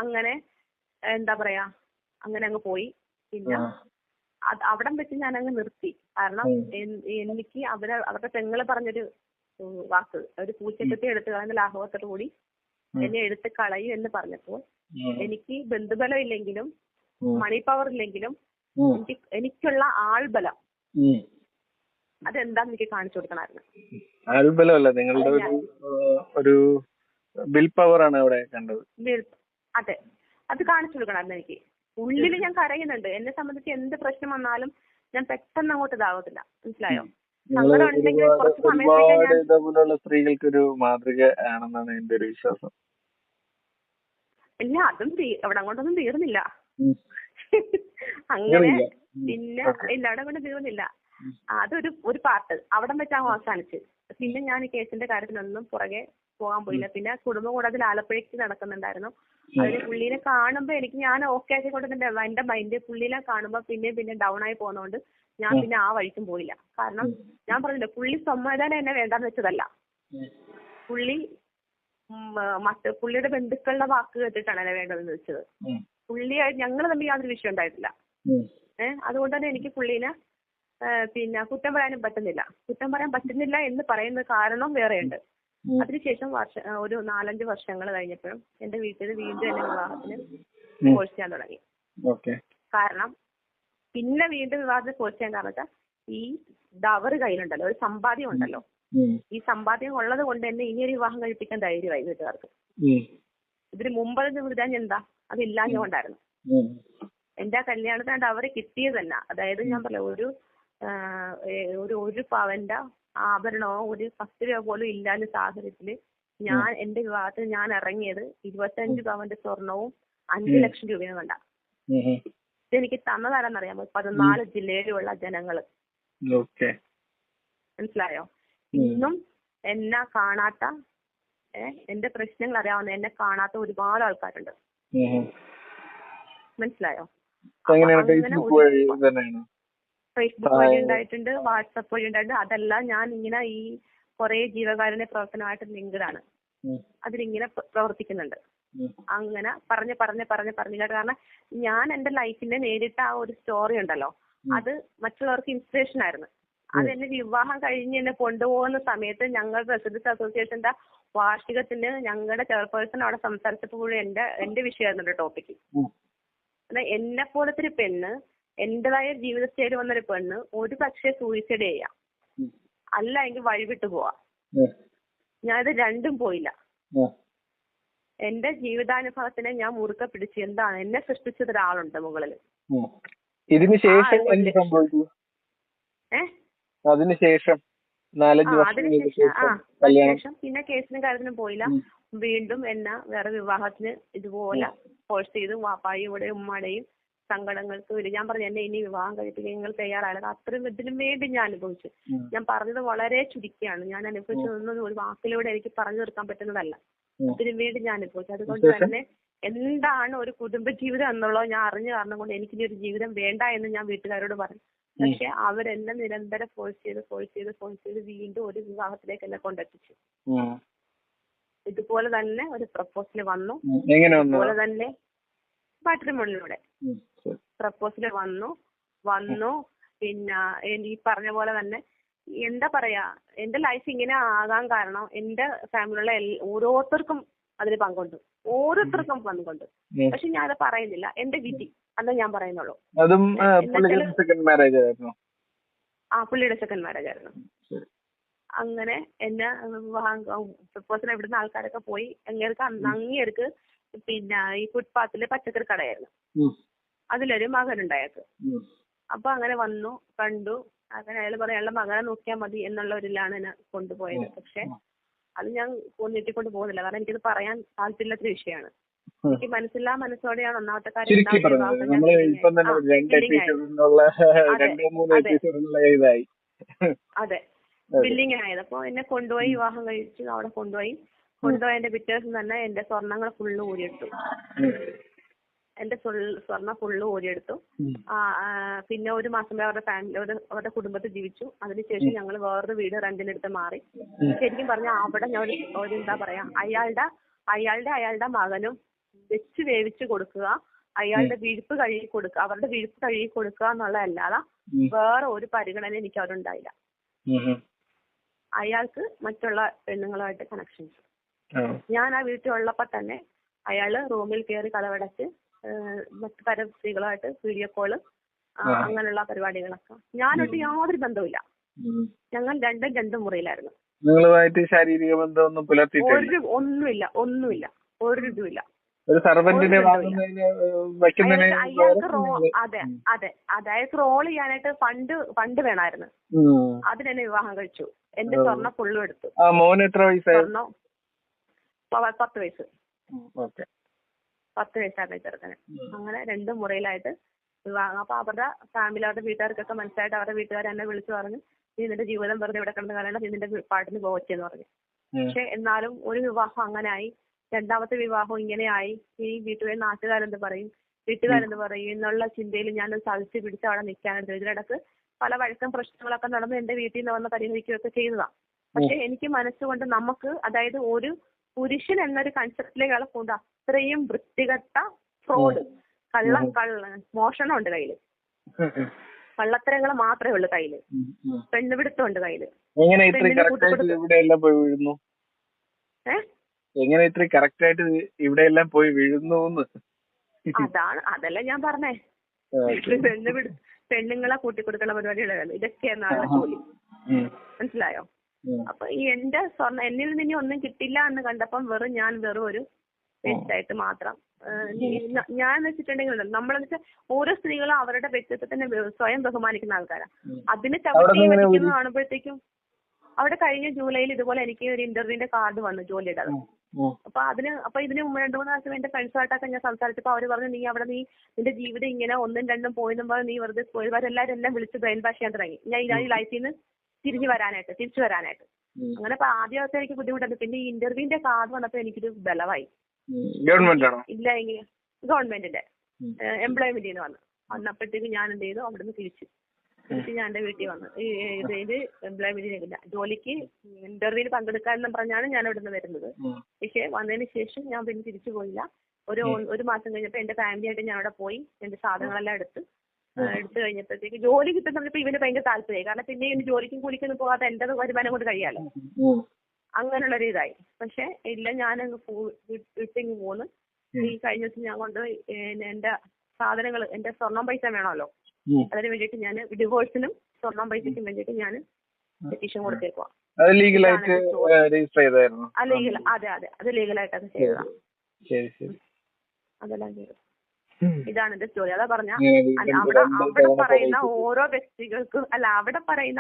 അങ്ങനെ എന്താ പറയാ, അങ്ങനെ അങ്ങ് പോയി. പിന്നെ അവിടം വെച്ച് ഞാൻ അങ്ങ് നിർത്തി. കാരണം എനിക്ക് അവരുടെ പെങ്ങള് പറഞ്ഞൊരു വാക്ക്, ഒരു പൂച്ചക്കുട്ടി എടുത്ത് കളയുന്ന ലാഘവത്തോടു കൂടി എന്നെ എടുത്ത് കളയും എന്ന് പറഞ്ഞപ്പോൾ എനിക്ക് ബന്ധുബലം ഇല്ലെങ്കിലും മണി പവർ ഇല്ലെങ്കിലും എനിക്കുള്ള ആൾബലം അതെന്താന്ന് എനിക്ക് കാണിച്ചു കൊടുക്കണമായിരുന്നു. ആൾബലമല്ല, നിങ്ങളുടെ ഒരു വിൽ പവർ ആണ് അവിടെ കണ്ടത്. അതെ, അത് കാണിച്ചു കൊടുക്കണമായിരുന്നു എനിക്ക്. ഉള്ളിൽ ഞാൻ കരയുന്നുണ്ട്. എന്നെ സംബന്ധിച്ച് എന്ത് പ്രശ്നം വന്നാലും ഞാൻ പെട്ടെന്ന് അങ്ങോട്ട് ഇതാവത്തില്ല. മനസ്സിലായോ? സങ്കടം ഉണ്ടെങ്കിൽ കുറച്ച് സമയത്തേക്ക് ഇതുപോലുള്ള സ്ത്രീകൾക്ക് ഒരു മാതൃക ആണെന്നാണ് എന്റെ ഒരു വിശ്വാസം. ഇല്ല, അതും അവിടെ അങ്ങോട്ടൊന്നും തീർന്നില്ല. അങ്ങനെ പിന്നെ ഇല്ല, അവിടെ കൊണ്ട് തീർന്നില്ല. അതൊരു പാർട്ട് അവിടം വെച്ചാണ് അവസാനിച്ച്. പിന്നെ ഞാൻ ഈ കേസിന്റെ കാര്യത്തിനൊന്നും പുറകെ പോകാൻ പോയില്ല. പിന്നെ കുടുംബം കൂടാതെ ആലപ്പുഴയ്ക്ക് നടക്കുന്നുണ്ടായിരുന്നു. അതിന് പുള്ളീനെ കാണുമ്പോ ഞാൻ ഓക്കെ ആക്കി കൊടുത്തിട്ട് എന്റെ മൈൻഡ് പുള്ളീനെ കാണുമ്പോ പിന്നെ ഡൗൺ ആയി പോകുന്നതുകൊണ്ട് ഞാൻ പിന്നെ ആ വഴിക്കും പോയില്ല. കാരണം ഞാൻ പറഞ്ഞില്ല, പുള്ളി സമാധാനം എന്നെ വേണ്ടാന്ന് വെച്ചതല്ല. പുള്ളി പുള്ളിയുടെ ബന്ധുക്കളുടെ വാക്ക് കേട്ടിട്ടാണ് എന്നെ വേണ്ടതെന്ന് വെച്ചത്. പുള്ളിയായിട്ട് ഞങ്ങൾ തമ്മിൽ യാതൊരു വിഷയം ഉണ്ടായിട്ടില്ല. അതുകൊണ്ട് തന്നെ എനിക്ക് പുള്ളീനെ പിന്നെ കുറ്റം പറയാനും പറ്റുന്നില്ല. കുറ്റം പറയാൻ പറ്റുന്നില്ല എന്ന് പറയുന്ന കാരണം വേറെയുണ്ട്. അതിനുശേഷം ഒരു 4-5 വർഷങ്ങൾ കഴിഞ്ഞപ്പോഴും എന്റെ വീട്ടിൽ വീണ്ടും എന്നെ വിവാഹത്തിന് ഫോഴ്സ് ചെയ്യാൻ തുടങ്ങി. കാരണം പിന്നെ വീണ്ടും വിവാഹത്തിന് ഫോഴ്സ് ചെയ്യാൻ കാരണം വെച്ചാൽ ഈ ഡവർ കയ്യിലുണ്ടല്ലോ, ഒരു സമ്പാദ്യം ഉണ്ടല്ലോ. ഈ സമ്പാദ്യം ഉള്ളത് കൊണ്ട് തന്നെ ഇനിയൊരു വിവാഹം കഴിപ്പിക്കാൻ ധൈര്യമായി വീട്ടുകാർക്ക്. ഇതിന് മുമ്പ് വിടാൻ എന്താ അതില്ലാഞ്ഞുകൊണ്ടായിരുന്നു. എന്റെ ആ കല്യാണത്തിന് ഡവർ കിട്ടിയത് തന്നെ, അതായത് ഞാൻ പറയാം ഒരു പവന്റെ ആഭരണമോ ഒരു 10 രൂപ പോലും ഇല്ലാത്ത സാഹചര്യത്തില് ഞാൻ എന്റെ വിവാഹത്തിന് ഞാൻ ഇറങ്ങിയത് 25 പവന്റെ സ്വർണവും 5 ലക്ഷം രൂപയും കണ്ട. ഇതെനിക്ക് തന്നതാരെന്നറിയാമോ? 14 ജില്ലയിലുള്ള ജനങ്ങള്. മനസ്സിലായോ? ഇന്നും എന്നെ കാണാത്ത എന്റെ പ്രശ്നങ്ങൾ അറിയാവുന്ന എന്നെ കാണാത്ത ഒരുപാട് ആൾക്കാരുണ്ട്. മനസ്സിലായോ? ഫേസ്ബുക്ക് വഴി ഉണ്ടായിട്ടുണ്ട്, വാട്സപ്പ് വഴി ഉണ്ടായിട്ടുണ്ട്. അതെല്ലാം ഞാൻ ഇങ്ങനെ ഈ കുറെ ജീവകാരുണ്യ പ്രവർത്തനമായിട്ട് ലിങ്ക്ഡ് ആണ്. അതിലിങ്ങനെ പ്രവർത്തിക്കുന്നുണ്ട്. അങ്ങനെ പറഞ്ഞ് കാരണം ഞാൻ എന്റെ ലൈഫിന്റെ നേരിട്ട ആ ഒരു സ്റ്റോറി ഉണ്ടല്ലോ, അത് മറ്റുള്ളവർക്ക് ഇൻസ്പിറേഷൻ ആയിരുന്നു. അതെന്നെ വിവാഹം കഴിഞ്ഞ് എന്നെ കൊണ്ടുപോകുന്ന സമയത്ത് ഞങ്ങളുടെ റെസിഡൻസ് അസോസിയേഷന്റെ വാർഷികത്തിന് ഞങ്ങളുടെ ചെയർപേഴ്സൺ അവിടെ സംസാരിച്ചപ്പോൾ എന്റെ വിഷയമായിരുന്നു ടോപ്പിക്ക്. എന്നെ പോലത്തെ ഒരു പെണ്ണ്, എന്റേതായ ജീവിത സ്റ്റൈൽ വന്നൊരു പെണ്ണ് ഒരു പക്ഷേ സൂയിസൈഡ് ചെയ്യാം, അല്ല എങ്കിൽ വഴിവിട്ട് പോവാം. ഞാനിത് രണ്ടും പോയില്ല. എന്റെ ജീവിതാനുഭവത്തിനെ ഞാൻ മുറുക്കെ പിടിച്ച് എന്താണ് എന്നെ സൃഷ്ടിച്ചത് ഒരാളുണ്ട് മുകളിൽ. അതിനുശേഷം പിന്നെ കേസിനും കാര്യത്തിനും പോയില്ല. വീണ്ടും എന്നെ വേറെ വിവാഹത്തിന് ഇതുപോലെ ഫോഴ്സ് ചെയ്തു. വാപ്പായുടെയും ഉമ്മയുടെയും സങ്കടങ്ങൾക്ക് വരും. ഞാൻ പറഞ്ഞു എന്നെ ഇനി വിവാഹം കഴിപ്പിക്കാൻ നിങ്ങൾ തയ്യാറായത് അത്രയും ഇതിനും വേണ്ടി ഞാൻ അനുഭവിച്ചു. ഞാൻ പറഞ്ഞത് വളരെ ചുരുക്കിയാണ്. ഞാൻ അനുഭവിച്ചതൊന്നും ഒരു വാക്കിലൂടെ എനിക്ക് പറഞ്ഞു തീർക്കാൻ പറ്റുന്നതല്ല. ഇതിനു വേണ്ടി ഞാൻ അനുഭവിച്ചു. അതുകൊണ്ട് തന്നെ എന്താണ് ഒരു കുടുംബജീവിതം എന്നുള്ളത് ഞാൻ അറിഞ്ഞു കാരണം കൊണ്ട് എനിക്കിനി ഒരു ജീവിതം വേണ്ട എന്ന് ഞാൻ വീട്ടുകാരോട് പറഞ്ഞു. പക്ഷെ അവരെന്നെ നിരന്തരം ഫോഴ്സ് ചെയ്ത് വീണ്ടും ഒരു വിവാഹത്തിലേക്ക് എന്നെ കൊണ്ടെത്തിച്ചു. ഇതുപോലെ തന്നെ ഒരു പ്രപ്പോസൽ വന്നു. ഇതുപോലെ തന്നെ മാട്രിമോണിയിലൂടെ പ്രപ്പോസൽ വന്നു. പിന്നെ ഈ പറഞ്ഞ പോലെ തന്നെ എന്താ പറയാ, എന്റെ ലൈഫ് ഇങ്ങനെ ആകാൻ കാരണം എന്റെ ഫാമിലിയിലുള്ള ഓരോരുത്തർക്കും അതിന് പങ്കുണ്ട്. പക്ഷെ ഞാനത് പറയുന്നില്ല. എന്റെ വിധി അന്ന് ഞാൻ പറയുന്നുള്ളൂ. പുള്ളിയുടെ സെക്കൻഡ് മാരേജ് ആയിരുന്നു. അങ്ങനെ എന്നെ പ്രപ്പോസൽ ഇവിടുന്ന് ആൾക്കാരൊക്കെ പോയി. അങ്ങേർക്ക് പിന്നെ ഈ ഫുട്പാത്തില് പച്ചക്കറി കടയായിരുന്നു. അതിലൊരു മകനുണ്ടായത്. അപ്പൊ അങ്ങനെ വന്നു കണ്ടു. അങ്ങനെ അയാൾ പറയാം അയാളുടെ മകനെ നോക്കിയാൽ മതി എന്നുള്ള ഒരിലാണ് എന്നെ കൊണ്ടുപോയത്. പക്ഷെ അത് ഞാൻ നീട്ടിക്കൊണ്ട് പോകുന്നില്ല, കാരണം എനിക്കത് പറയാൻ താല്പര്യമില്ലാത്ത വിഷയമാണ്. എനിക്ക് മനസ്സോടെയാണ് ഒന്നാമത്തെ കാര്യം. അതെ, ബില്ലിങ് ആയത്. അപ്പൊ എന്നെ കൊണ്ടുപോയി വിവാഹം കഴിച്ചു. അവിടെ കൊണ്ടുപോയി എന്റെ പിറ്റേ ദിവസം തന്നെ എന്റെ സ്വർണ്ണങ്ങൾ ഫുള്ള് ഊരിയെടുത്തു. സ്വർണ്ണം ഫുള്ള് ഊരിയെടുത്തു. പിന്നെ ഒരു മാസം വരെ അവരുടെ കുടുംബത്തിൽ ജീവിച്ചു. അതിനുശേഷം ഞങ്ങൾ വേറൊരു വീട് റെന്റിനെടുത്ത് മാറി. ശരിക്കും പറഞ്ഞാൽ അവിടെ ഞാൻ ഒരു എന്താ പറയാ, അയാളുടെ മകനും വെച്ച് വേവിച്ച് കൊടുക്കുക, അയാളുടെ വിഴുപ്പ് കഴുകി കൊടുക്കുക, അവരുടെ വിഴുപ്പ് കഴുകി കൊടുക്കുക എന്നുള്ളതല്ലാതെ വേറെ ഒരു പരിഗണന എനിക്ക് അവരുണ്ടായില്ല. അയാൾക്ക് മറ്റുള്ള പെണ്ണുങ്ങളുമായിട്ട് കണക്ഷൻസ്. ഞാൻ ആ വീട്ടിലുള്ളപ്പോ തന്നെ അയാള് റൂമിൽ കയറി കതവടച്ച് മറ്റു പല സ്ത്രീകളുമായിട്ട് വീഡിയോ കോള് അങ്ങനെയുള്ള പരിപാടികളൊക്കെ. ഞാനൊട്ട് യാതൊരു ബന്ധവുമില്ല. ഞങ്ങൾ രണ്ടും മുറിയിലായിരുന്നു. ശാരീരിക ബന്ധമൊന്നും ഒന്നുമില്ല, ഒരു ഇതുമില്ല. അതായത് റോൾ ചെയ്യാനായിട്ട് ഫണ്ട് വേണമായിരുന്നു. അതിനെന്നെ വിവാഹം കഴിച്ചു. എന്റെ സ്വർണ്ണം ഫുള്ളും എടുത്തു. സ്വർണ്ണം 10 വയസ്സ്. 10 വയസ്സാണ് ചെറുക്കന്. അങ്ങനെ 2 മുറിയിലായിട്ട് വിവാഹം. അപ്പൊ അവരുടെ ഫാമിലി, അവരുടെ വീട്ടുകാർക്കൊക്കെ മനസ്സിലായിട്ട് അവരുടെ വീട്ടുകാർ എന്നെ വിളിച്ചു പറഞ്ഞു, നീ നിന്റെ ജീവിതം വെറുതെ ഇവിടെ കിടന്ന് കളയണ്ട, നീ നിന്റെ പാട്ടിന് പോവച്ചെന്ന് പറഞ്ഞു. പക്ഷെ എന്നാലും ഒരു വിവാഹം അങ്ങനായി, രണ്ടാമത്തെ വിവാഹം ഇങ്ങനെയായി. ഈ നാട്ടുകാരെന്ത് പറയും, വീട്ടുകാരെന്ത് പറയും എന്നുള്ള ചിന്തയിൽ ഞാൻ സഹിച്ച് പിടിച്ച് അവിടെ നിൽക്കാനെടുത്തു. ഇതിനിടക്ക് പല വഴക്കം പ്രശ്നങ്ങളൊക്കെ നടന്ന് എന്റെ വീട്ടിൽ നിന്ന് വന്ന് പരിഹരിക്കുകയൊക്കെ ചെയ്തതാണ്. പക്ഷെ എനിക്ക് മനസ്സുകൊണ്ട് നമുക്ക്, അതായത് ഒരു പുരുഷൻ എന്നൊരു കൺസെപ്റ്റിലേക്ക് കൊണ്ട് അത്രയും വൃത്തികെട്ട ഫ്രോഡ്, മോഷണം ഉണ്ട് കയ്യില്, കള്ളത്തരങ്ങൾ മാത്രമേ ഉള്ളൂ കയ്യില്, പെണ്ണുപിടുത്തം ഉണ്ട് കയ്യില്. എങ്ങനെ ഇത്ര കറക്റ്റ് ആയിട്ട് ഇവിടെ എല്ലാം പോയി വീഴുന്നു? അതല്ല ഞാൻ പറഞ്ഞേ, പെണ്ണുങ്ങളെ കൂട്ടിക്കൊടുക്കുന്ന പരിപാടികളാണ് ഇതൊക്കെയാണ് ആളുടെ ജോലി. മനസ്സിലായോ? അപ്പൊ ഈ എന്റെ സ്വർണ്ണം എന്നിൽ നിന്ന് ഒന്നും കിട്ടില്ല എന്ന് കണ്ടപ്പം ഞാൻ വെറും ഒരു വേസ്റ്റായിട്ട് മാത്രം. ഞാൻ വെച്ചിട്ടുണ്ടെങ്കിൽ നമ്മളെന്ന് വെച്ചാൽ ഓരോ സ്ത്രീകളും അവരുടെ വ്യക്തിത്വത്തിനെ സ്വയം ബഹുമാനിക്കുന്ന ആൾക്കാരാണ്. അതിന് ചവിട്ടി വെടിക്കുന്ന കാണുമ്പോഴത്തേക്കും അവിടെ കഴിഞ്ഞ ജൂലൈയിൽ ഇതുപോലെ എനിക്ക് ഒരു ഇന്റർവ്യൂവിന്റെ കാർഡ് വന്നു ജോലിയുടെ. അപ്പൊ ഇതിന് 2-3 പ്രാവശ്യം എന്റെ ഫ്രണ്ട്സുമായിട്ടൊക്കെ ഞാൻ സംസാരിച്ചപ്പോ അവര് പറഞ്ഞു, നിന്റെ ജീവിതം ഇങ്ങനെ 1-2 പോയിന്നും പറഞ്ഞ് നീ വെറുതെ എല്ലാവരും എല്ലാം വിളിച്ച് ബ്രെയിൻ വാഷ് ചെയ്യാൻ തുടങ്ങി. ഞാൻ ഈ ലൈഫിൽ നിന്ന് തിരിച്ചു വരാനായിട്ട്. അങ്ങനെ ആദ്യമൊക്കെ എനിക്ക് ബുദ്ധിമുട്ടുണ്ട്. പിന്നെ ഈ ഇന്റർവ്യൂവിന്റെ കാർഡ് വന്നപ്പോ എനിക്കൊരു ബലമായി. ഇല്ല എങ്കിൽ ഗവൺമെന്റിന്റെ എംപ്ലോയ്മെന്റിൽ നിന്ന് വന്നപ്പോഴത്തേക്ക് ഞാൻ എന്ത് ചെയ്തു, അവിടുന്ന് തിരിച്ച് ഞാൻ എന്റെ വീട്ടിൽ വന്നു. ഇത് എംപ്ലോയ്മെന്റിനില്ല, ജോലിക്ക് ഇന്റർവ്യൂവിന് പങ്കെടുക്കാനെന്നും പറഞ്ഞാണ് ഞാൻ ഇവിടുന്ന് വരുന്നത്. പക്ഷെ വന്നതിന് ശേഷം ഞാൻ പിന്നെ തിരിച്ചു പോയില്ല. ഒരു മാസം കഴിഞ്ഞപ്പോ എന്റെ ഫാമിലിയായിട്ട് ഞാൻ അവിടെ പോയി എന്റെ സാധനങ്ങളെല്ലാം എടുത്ത് കഴിഞ്ഞപ്പോഴത്തേക്ക് ജോലി കിട്ടുന്നപ്പോ ഇവന് ഭയങ്കര താല്പര്യമായി. കാരണം പിന്നെ ഇവന് ജോലിക്കും കൂലിക്കൊന്നും പോകാതെ എന്റെ വരുമാനം കൊണ്ട് കഴിയാലോ, അങ്ങനെയുള്ളൊരു ഇതായി. പക്ഷെ ഇല്ല, ഞാനങ്ങ് വിട്ടിങ്ങ് പോന്ന്. ഈ കഴിഞ്ഞ ദിവസം ഞാൻ കൊണ്ടുപോയി എന്റെ സാധനങ്ങൾ, എന്റെ സ്വർണം പൈസ വേണമല്ലോ, അതിന് വേണ്ടിയിട്ട് ഞാൻ ഡിവോഴ്സിനും സ്വർണം പൈസയ്ക്കും വേണ്ടിയിട്ട് ഞാൻ പെറ്റീഷൻ കൊടുത്തേക്കുവാ. അതെ, അത് ലീഗലായിട്ട് അത് ചെയ്തതാണ്. അതെല്ലാം ചെയ്തു. ഇതാണ് എന്റെ സ്റ്റോറി. അതാ പറഞ്ഞ അവിടെ പറയുന്ന ഓരോ വ്യക്തികൾക്കും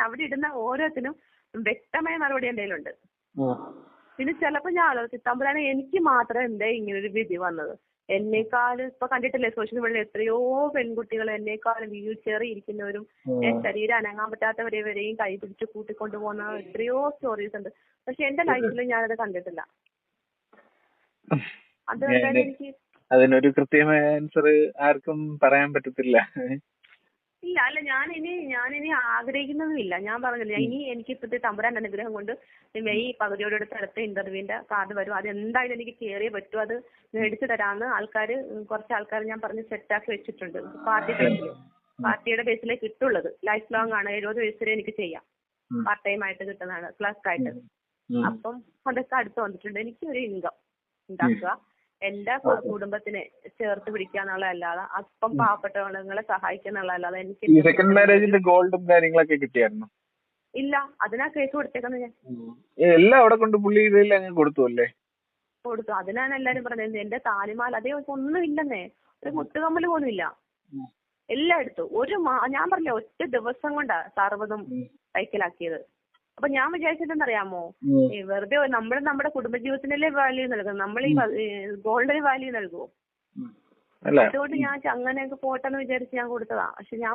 അവിടെ ഇടുന്ന ഓരോത്തിനും വ്യക്തമായ മറുപടി എന്റെ കയ്യിലുണ്ട്. പിന്നെ ചിലപ്പോ ഞാൻ ആലോചിച്ചു, തമ്പുരാനെ എനിക്ക് മാത്രം എന്തേ ഇങ്ങനൊരു വിധി വന്നത്? എന്നെക്കാളും ഇപ്പൊ കണ്ടിട്ടില്ലേ സോഷ്യൽ മീഡിയയിൽ എത്രയോ പെൺകുട്ടികൾ എന്നെക്കാളും വീൽ ചെയറിൽ ഇരിക്കുന്നവരും ശരീരം അനങ്ങാൻ പറ്റാത്തവരെയും കൈ പിടിച്ച് കൂട്ടിക്കൊണ്ടുപോകുന്ന എത്രയോ സ്റ്റോറീസ് ഉണ്ട്. പക്ഷെ എന്റെ ലൈഫിൽ ഞാനത് കണ്ടിട്ടില്ല. അതുകൊണ്ടാണ് എനിക്ക് അതിനൊരു കൃത്യമായ ആൻസർ ആർക്കും പറയാൻ പറ്റത്തില്ല. ഇല്ല, അല്ല ഞാനിനി ആഗ്രഹിക്കുന്നതുമില്ല. ഞാൻ പറഞ്ഞില്ല, ഇനി എനിക്ക് ഇപ്പോഴത്തെ തമ്പുരാന്റെ അനുഗ്രഹം കൊണ്ട് മെയ് പകുതിയോടടുത്ത് അടുത്ത ഇന്റർവ്യൂവിന്റെ കാർഡ് വരും. അത് എന്തായാലും എനിക്ക് കയറിയേ പറ്റൂ. അത് മേടിച്ചു തരാമെന്ന് കുറച്ച് ആൾക്കാർ ഞാൻ പറഞ്ഞ് സെറ്റാക്കി വെച്ചിട്ടുണ്ട്. പാർട്ടിയുടെ ബേസിലേ കിട്ടുള്ളത്. ലൈഫ് ലോങ് ആണ്, 70 വയസ്സ് വരെ എനിക്ക് ചെയ്യാം. പാർട്ട് ടൈം ആയിട്ട് കിട്ടുന്നതാണ്, ക്ലർക്ക് ആയിട്ട്. അപ്പം അതൊക്കെ അടുത്ത് വന്നിട്ടുണ്ട്. എനിക്ക് ഒരു ഇൻകം ഉണ്ടാക്കുക, എന്റെ കുടുംബത്തിനെ ചേർത്ത് പിടിക്കാന്നുള്ളതല്ലാതെ അപ്പം പാവപ്പെട്ടവങ്ങളെ സഹായിക്കാന്നുള്ളതല്ലാതെ എനിക്ക് സെക്കൻഡ് മാരേജിന്റെ ഗോൾഡും കാര്യങ്ങളൊക്കെ കിട്ടിയായിരുന്നു ഇല്ല. അതിനാ കേസ് കൊടുത്തേക്കുന്നത് ഞാൻ. എല്ലാം അവിടെ കൊണ്ട് പുള്ളി ഇതെല്ലാം കൊടുത്തു. അതിനാണ് എല്ലാരും പറഞ്ഞത് എന്റെ താലിമാല അതേ ഒന്നും ഇല്ലെന്നേ, ഒരു മുട്ടുകമ്മല് പോലും ഇല്ല. എല്ലാം എടുത്തു. ഞാൻ പറഞ്ഞില്ല, ഒറ്റ ദിവസം കൊണ്ടാ സർവ്വതും കൈക്കലാക്കിയത്. അപ്പൊ ഞാൻ വിചാരിച്ചതെന്നറിയാമോ, വെറുതെ നമ്മുടെ കുടുംബജീവിതത്തിനല്ലേ വാല്യൂ നൽകും, നമ്മൾ ഈ ഗോൾഡിന് വാല്യൂ നൽകുമോ? അതുകൊണ്ട് ഞാൻ അങ്ങനെയൊക്കെ പോട്ടെന്ന് വിചാരിച്ച് ഞാൻ കൊടുത്തതാ. പക്ഷെ ഞാൻ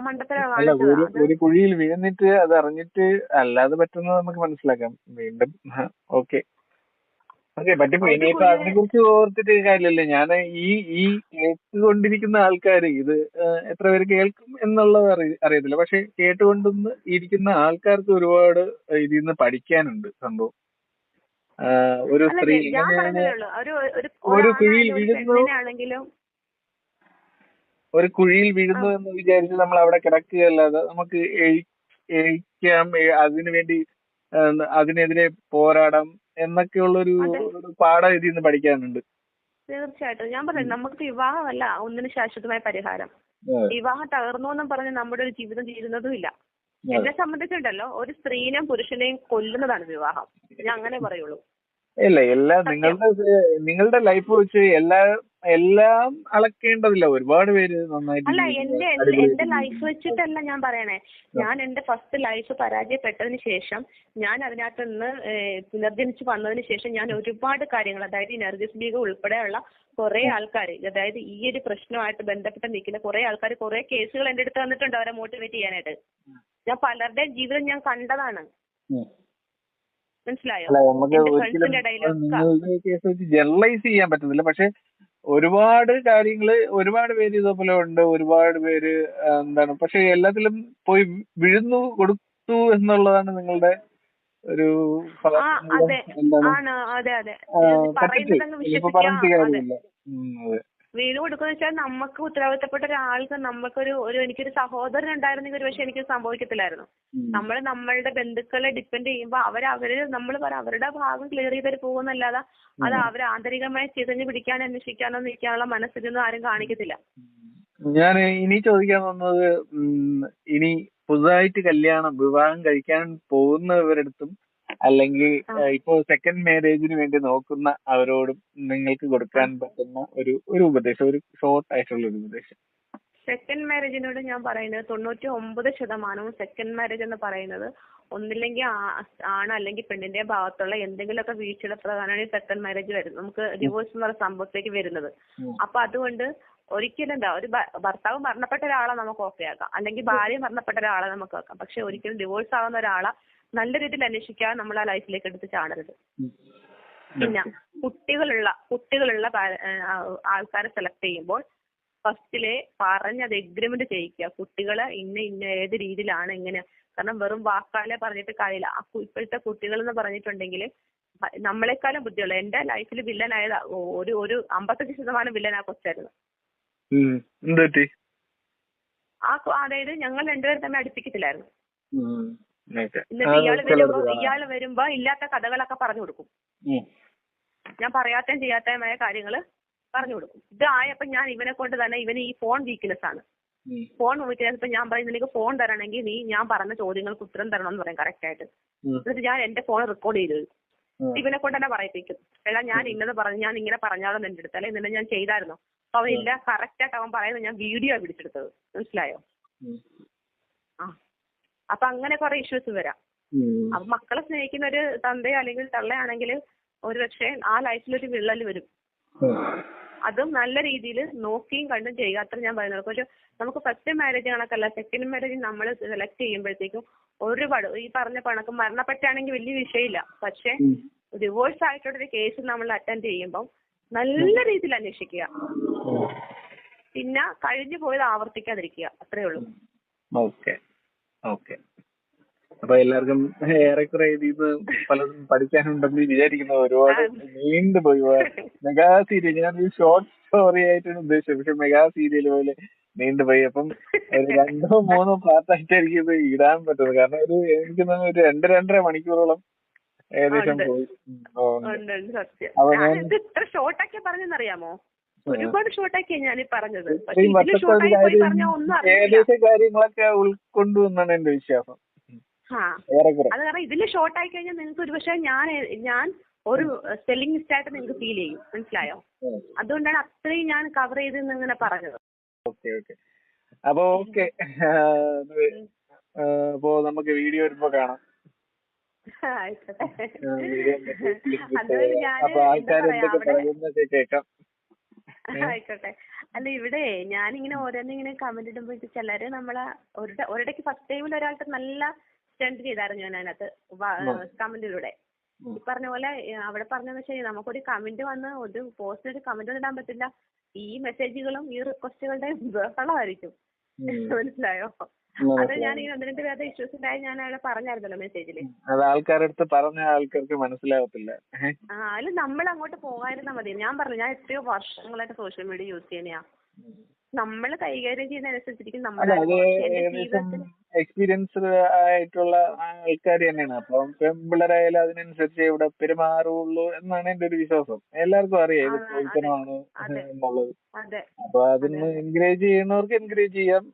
ഒരു കുഴിയിൽ വീണിട്ട് അത് അറിഞ്ഞിട്ട് അല്ലാതെ പറ്റുന്നത് നമുക്ക് മനസ്സിലാക്കാം. വീണ്ടും ഓക്കെ പറ്റിപ്പോ. ഇനിയിപ്പോ അതിനെ കുറിച്ച് ഓർത്തിട്ട് കാര്യമില്ലല്ലേ. ഞാൻ ഈ കേട്ടുകൊണ്ടിരിക്കുന്ന ആൾക്കാര് ഇത് എത്ര പേര് കേൾക്കും എന്നുള്ളത് അറിയത്തില്ല. പക്ഷെ കേട്ടുകൊണ്ടൊന്ന് ഇരിക്കുന്ന ആൾക്കാർക്ക് ഒരുപാട് ഇതിൽ നിന്ന് പഠിക്കാനുണ്ട് സംഭവം. ഒരു സ്ത്രീ ഒരു കുഴിയിൽ വീഴുന്നു എന്ന് വിചാരിച്ച് നമ്മൾ അവിടെ കിടക്കുകയല്ലാതെ നമുക്ക് എഴിക്കാം, അതിനുവേണ്ടി അതിനെതിരെ പോരാടാം എന്നൊക്കെയുള്ളൊരു പാഠം ഇതിൽ നിന്ന് പഠിക്കാനുണ്ട്. തീർച്ചയായിട്ടും. ഞാൻ പറഞ്ഞു, നമുക്ക് വിവാഹമല്ല ഒന്നിനും ശാശ്വതമായ പരിഹാരം. വിവാഹം തകർന്നു എന്നും പറഞ്ഞ് നമ്മുടെ ഒരു ജീവിതം തീരുന്നതും ഇല്ല. എന്നെ സംബന്ധിച്ചുണ്ടല്ലോ, ഒരു സ്ത്രീനെയും പുരുഷനെയും കൊല്ലുന്നതാണ് വിവാഹം. ഞാൻ അങ്ങനെ പറയുള്ളൂ. ഇല്ല, നിങ്ങളുടെ ലൈഫ് വെച്ച് എല്ലാം അളക്കേണ്ടതില്ല. ഒരുപാട് പേര് നന്നായിട്ട് അല്ല, എന്റെ ലൈഫ് വെച്ചിട്ടല്ല ഞാൻ പറയണേ. ഞാൻ എന്റെ ഫസ്റ്റ് ലൈഫ് പരാജയപ്പെട്ടതിന് ശേഷം ഞാൻ അതിനകത്ത് നിന്ന് പുനർജനിച്ച് വന്നതിന് ശേഷം ഞാൻ ഒരുപാട് കാര്യങ്ങൾ, അതായത് ഈ നർഗിസ് ബീഗം ഉൾപ്പെടെയുള്ള കുറെ ആൾക്കാർ, അതായത് ഈ ഒരു പ്രശ്നമായിട്ട് ബന്ധപ്പെട്ട് നിൽക്കുന്ന കുറെ ആൾക്കാർ കുറെ കേസുകൾ എന്റെ അടുത്ത് വന്നിട്ടുണ്ട് അവരെ മോട്ടിവേറ്റ് ചെയ്യാനായിട്ട്. ഞാൻ പലരുടെയും ജീവിതം ഞാൻ കണ്ടതാണ്. മനസ്സിലായോ? അല്ല നമുക്ക് എന്റെ ഒരിക്കലും ഫ്രണ്ട്സിന്റെ ഇടയിലൊക്കെ നിങ്ങളുടെ കേസ് വെച്ച് ജനറലൈസ് ചെയ്യാൻ പറ്റുന്നില്ല. പക്ഷെ ഒരുപാട് കാര്യങ്ങള് ഒരുപാട് പേര് ഇതേപോലെ ഉണ്ട്. ഒരുപാട് പേര് എന്താണ് പക്ഷെ എല്ലാത്തിലും പോയി വിഴുന്നു കൊടുത്തു എന്നുള്ളതാണ് നിങ്ങളുടെ ഒരു അതെ എന്താണ് ആണ്, അതെ അതെ. പറ്റച്ച് പറയുന്നതങ്ങ് ഇനിയിപ്പോ വിശ്വസിക്കാം. പറഞ്ഞിട്ട് അതെ, കാര്യമില്ല. അതെ. വീട് കൊടുക്കുന്ന വെച്ചാൽ നമുക്ക് ഉത്തരവാദിത്തപ്പെട്ട ഒരാൾക്ക് നമുക്കൊരു എനിക്കൊരു സഹോദരൻ ഉണ്ടായിരുന്നെങ്കിൽ ഒരു പക്ഷെ എനിക്ക് സംഭവിക്കത്തില്ലായിരുന്നു. നമ്മൾ നമ്മളുടെ ബന്ധുക്കളെ ഡിപ്പെൻഡ് ചെയ്യുമ്പോൾ അവര് നമ്മൾ അവരുടെ ഭാഗം ക്ലിയർ ചെയ്തിട്ട് പോകുന്നല്ലാതെ അത് അവർ ആന്തരികമായി ചിതഞ്ഞു പിടിക്കാനോ അന്വേഷിക്കാനോ നിൽക്കാനുള്ള മനസ്സിലൊന്നും ആരും കാണിക്കത്തില്ല. ഞാൻ ഇനി ചോദിക്കാൻ വന്നത് ഇനി പുതുതായിട്ട് വിവാഹം കഴിക്കാൻ പോകുന്നവരടുത്തും അല്ലെങ്കിൽ ഇപ്പോ സെക്കൻഡ് മാരേജിന് വേണ്ടി നോക്കുന്ന അവരോടും നിങ്ങൾക്ക് കൊടുക്കാൻ പറ്റുന്ന ഒരു ഉപദേശം, ഒരു ഷോർട്ട് ആയിട്ടുള്ള ഒരു ഉപദേശം. സെക്കൻഡ് മാരേജിനോട് ഞാൻ പറയുന്നത് 99% സെക്കൻഡ് മാരേജ് എന്ന് പറയുന്നത് ഒന്നില്ലെങ്കിൽ ആണ് അല്ലെങ്കിൽ പെണ്ണിന്റെ ഭാഗത്തുള്ള എന്തെങ്കിലുമൊക്കെ വീഴ്ചയുടെ പ്രധാനമാണ് സെക്കൻഡ് മാരേജ് വരുന്നത്. നമുക്ക് ഡിവോഴ്സ് എന്ന് പറയുന്ന സംഭവത്തേക്ക് വരുന്നത്. അപ്പൊ അതുകൊണ്ട് ഒരിക്കലും എന്താ ഒരു ഭർത്താവ് മരണപ്പെട്ട ഒരാളെ നമുക്ക് ഓക്കെ ആക്കാം, അല്ലെങ്കിൽ ഭാര്യ മരണപ്പെട്ട ഒരാളെ നമുക്ക് ആക്കാം. പക്ഷെ ഒരിക്കലും ഡിവോഴ്സ് ആവുന്ന ഒരാളെ നല്ല രീതിയിൽ അന്വേഷിക്കാതെ നമ്മൾ ആ ലൈഫിലേക്ക് എടുത്ത് ചാടരുത്. പിന്നെ കുട്ടികളുള്ള ആൾക്കാരെ സെലക്ട് ചെയ്യുമ്പോൾ ഫസ്റ്റിലെ പറഞ്ഞത് എഗ്രിമെന്റ് ചെയ്യിക്കുക. കുട്ടികളെ ഇന്ന ഏത് രീതിയിലാണ് എങ്ങനെ. കാരണം വെറും വാക്കാലെ പറഞ്ഞിട്ട് കാര്യമില്ല. ഇപ്പോഴത്തെ കുട്ടികൾ എന്ന് പറഞ്ഞിട്ടുണ്ടെങ്കിൽ നമ്മളെക്കാളും ബുദ്ധിയുള്ള, എന്റെ ലൈഫിൽ വില്ലനായത് ഒരു 55% വില്ലൻ ആ കൊച്ചായിരുന്നു. അതായത് ഞങ്ങൾ രണ്ടുപേരും തന്നെ അടുപ്പിക്കത്തില്ലായിരുന്നു. എന്നിട്ട് ഇയാള് വരുമ്പോ ഇല്ലാത്ത കഥകളൊക്കെ പറഞ്ഞു കൊടുക്കും. ഞാൻ പറയാത്തയും ചെയ്യാത്തയുമായ കാര്യങ്ങള് പറഞ്ഞു കൊടുക്കും. ഇതായപ്പോ ഞാൻ ഇവനെ കൊണ്ട് തന്നെ, ഇവന് ഈ ഫോൺ വീക്ക്നെസ് ആണ്. Phone weakness. ഞാൻ പറയുന്നത് നിനക്ക് ഫോൺ തരണമെങ്കിൽ നീ ഞാൻ പറഞ്ഞ ചോദ്യങ്ങൾക്ക് ഉത്തരം തരണം എന്ന് പറയും കറക്റ്റ് ആയിട്ട്. എന്നിട്ട് ഞാൻ എന്റെ ഫോൺ റെക്കോർഡ് ചെയ്ത് ഇവനെ കൊണ്ട് തന്നെ പറയിപ്പിക്കും. എടാ ഞാൻ ഇന്നത് പറഞ്ഞു, ഞാൻ ഇങ്ങനെ പറഞ്ഞാലോ എന്റെ അടുത്ത്, അല്ലെ ഇന്നലെ ഞാൻ ചെയ്തായിരുന്നു. അപ്പൊ അവൻ ഇല്ല, കറക്റ്റ് ആയിട്ട് അവൻ പറയുന്നത് ഞാൻ വീഡിയോ പിടിച്ചെടുത്തത്. മനസ്സിലായോ? അപ്പൊ അങ്ങനെ കുറെ ഇഷ്യൂസ് വരാം. അപ്പൊ മക്കളെ സ്നേഹിക്കുന്ന ഒരു തന്തയോ അല്ലെങ്കിൽ തള്ളയാണെങ്കിൽ ഒരുപക്ഷെ ആ ലൈഫിലൊരു വിള്ളൽ വരും. അതും നല്ല രീതിയിൽ നോക്കിയും കണ്ടും ചെയ്യുക. അത്ര ഞാൻ പറയുന്നത്. പക്ഷെ നമുക്ക് ഫസ്റ്റ് മാരേജ് കണക്കല്ല, സെക്കൻഡ് മാരേജ് നമ്മൾ സെലക്ട് ചെയ്യുമ്പോഴത്തേക്കും ഒരുപാട് ഈ പറഞ്ഞ കണക്ക് മരണപ്പെട്ടാണെങ്കിൽ വലിയ വിഷയമില്ല. പക്ഷെ ഡിവോഴ്സ് ആയിട്ടുള്ളൊരു കേസ് നമ്മൾ അറ്റൻഡ് ചെയ്യുമ്പോൾ നല്ല രീതിയിൽ അന്വേഷിക്കുക. പിന്നെ കഴിഞ്ഞു പോയത് ആവർത്തിക്കാതിരിക്കുക. അത്രേ ഉള്ളൂ. ഓക്കെ. അപ്പൊ എല്ലാവർക്കും ഏറെക്കുറെ ഇതിന്ന് പലതും പഠിക്കാനുണ്ടെന്ന് വിചാരിക്കുന്നു. ഒരുപാട് നീണ്ടുപോയി. മെഗാ സീരിയൽ, ഞാനൊരു ഷോർട്ട് സ്റ്റോറി ആയിട്ടാണ് ഉദ്ദേശിച്ചത്, പക്ഷെ മെഗാ സീരിയൽ പോലെ നീണ്ടുപോയി. അപ്പം ഒരു 2-3 പാർട്ടായിട്ടായിരിക്കും ഇത് ഇടാൻ പറ്റുന്നത്. കാരണം എനിക്ക് തോന്നുന്നു ഒരു 2-2.5 മണിക്കൂറോളം ഏകദേശം പോയി. അപ്പൊ ഞാൻ ഇത്ര ഷോർട്ടാക്കി പറഞ്ഞെന്നറിയാമോ? ഒരുപാട് ഷോർട്ടാക്കിയാ ഞാൻ പറഞ്ഞത്. ഏകദേശം കാര്യങ്ങളൊക്കെ ഉൾക്കൊണ്ടു എന്നാണ് എന്റെ വിശ്വാസം. അത് കാരണം ഇതില് ഷോർട്ട് ആയി കഴിഞ്ഞാൽ നിങ്ങൾക്ക് ഒരു പക്ഷേ ഞാൻ ഒരു സ്പെല്ലിംഗ് മിസ്റ്റേക്ക് നിങ്ങൾക്ക് ഫീൽ ചെയ്യും. മനസ്സിലായോ? അതുകൊണ്ടാണ് അത്രയും ഞാൻ കവർ ചെയ്ത് ഇങ്ങനെ പറഞ്ഞത്. അപ്പൊ അപ്പോ നമുക്ക് വീഡിയോ വരുമ്പോ കാണാം. അപ്പൊ ആൾക്കാർ എന്തൊക്കെ പറയുന്നൊക്കെ കേൾക്കാം. ആയിക്കോട്ടെ. അല്ല ഇവിടെ ഞാനിങ്ങനെ ഓരോന്നിങ്ങനെ കമന്റ് ഇടുമ്പോ ചിലര് നമ്മളെ ഒരിടയ്ക്ക് ഫസ്റ്റ് ടൈമിൽ ഒരാൾക്ക് നല്ല സ്റ്റണ്ട് ചെയ്തായിരുന്നു ഞാൻ അതിനകത്ത് കമന്റിലൂടെ. ഈ പറഞ്ഞ പോലെ അവിടെ പറഞ്ഞതെന്ന് വെച്ചാൽ നമുക്കൊരു കമന്റ് വന്ന് ഒരു പോസ്റ്റ് ഒരു കമന്റ് ഇടാൻ പറ്റില്ല. ഈ മെസ്സേജുകളും ഈ റിക്വസ്റ്റുകളുടെയും ബഹളമായിരിക്കും. മനസ്സിലായോ? അത് ഞാൻ ഈ 1-2 പേരുടെ ഇഷ്യൂസ് ഉണ്ടായി ഞാൻ അവിടെ പറഞ്ഞായിരുന്നല്ലോ മെസ്സേജില്. അത് ആൾക്കാരടുത്ത് പറഞ്ഞ ആൾക്കാർക്ക് മനസ്സിലാവത്തില്ല. അതിൽ നമ്മൾ അങ്ങോട്ട് പോകാതിരുന്നാ മതി. ഞാൻ പറഞ്ഞു, ഞാൻ എത്രയോ വർഷങ്ങളായിട്ട് സോഷ്യൽ മീഡിയ യൂസ് ചെയ്യുന്നയാ. നമ്മൾ കൈകാര്യം ചെയ്യുന്നതനുസരിച്ചിരിക്കും നമ്മുടെ എക്സ്പീരിയൻസ്ഡ് ആയിട്ടുള്ള ആൾക്കാർ തന്നെയാണ്. അപ്പം പെൺപിള്ളേരായാലും അതിനനുസരിച്ച് ഇവിടെ പെരുമാറുള്ളൂ എന്നാണ് എന്റെ ഒരു വിശ്വാസം. എല്ലാവർക്കും അറിയാം ഇത് പ്രവർത്തനമാണ് എന്നുള്ളത്. അപ്പൊ അതിന് എൻകറേജ് ചെയ്യുന്നവർക്ക് എൻകറേജ് ചെയ്യാം,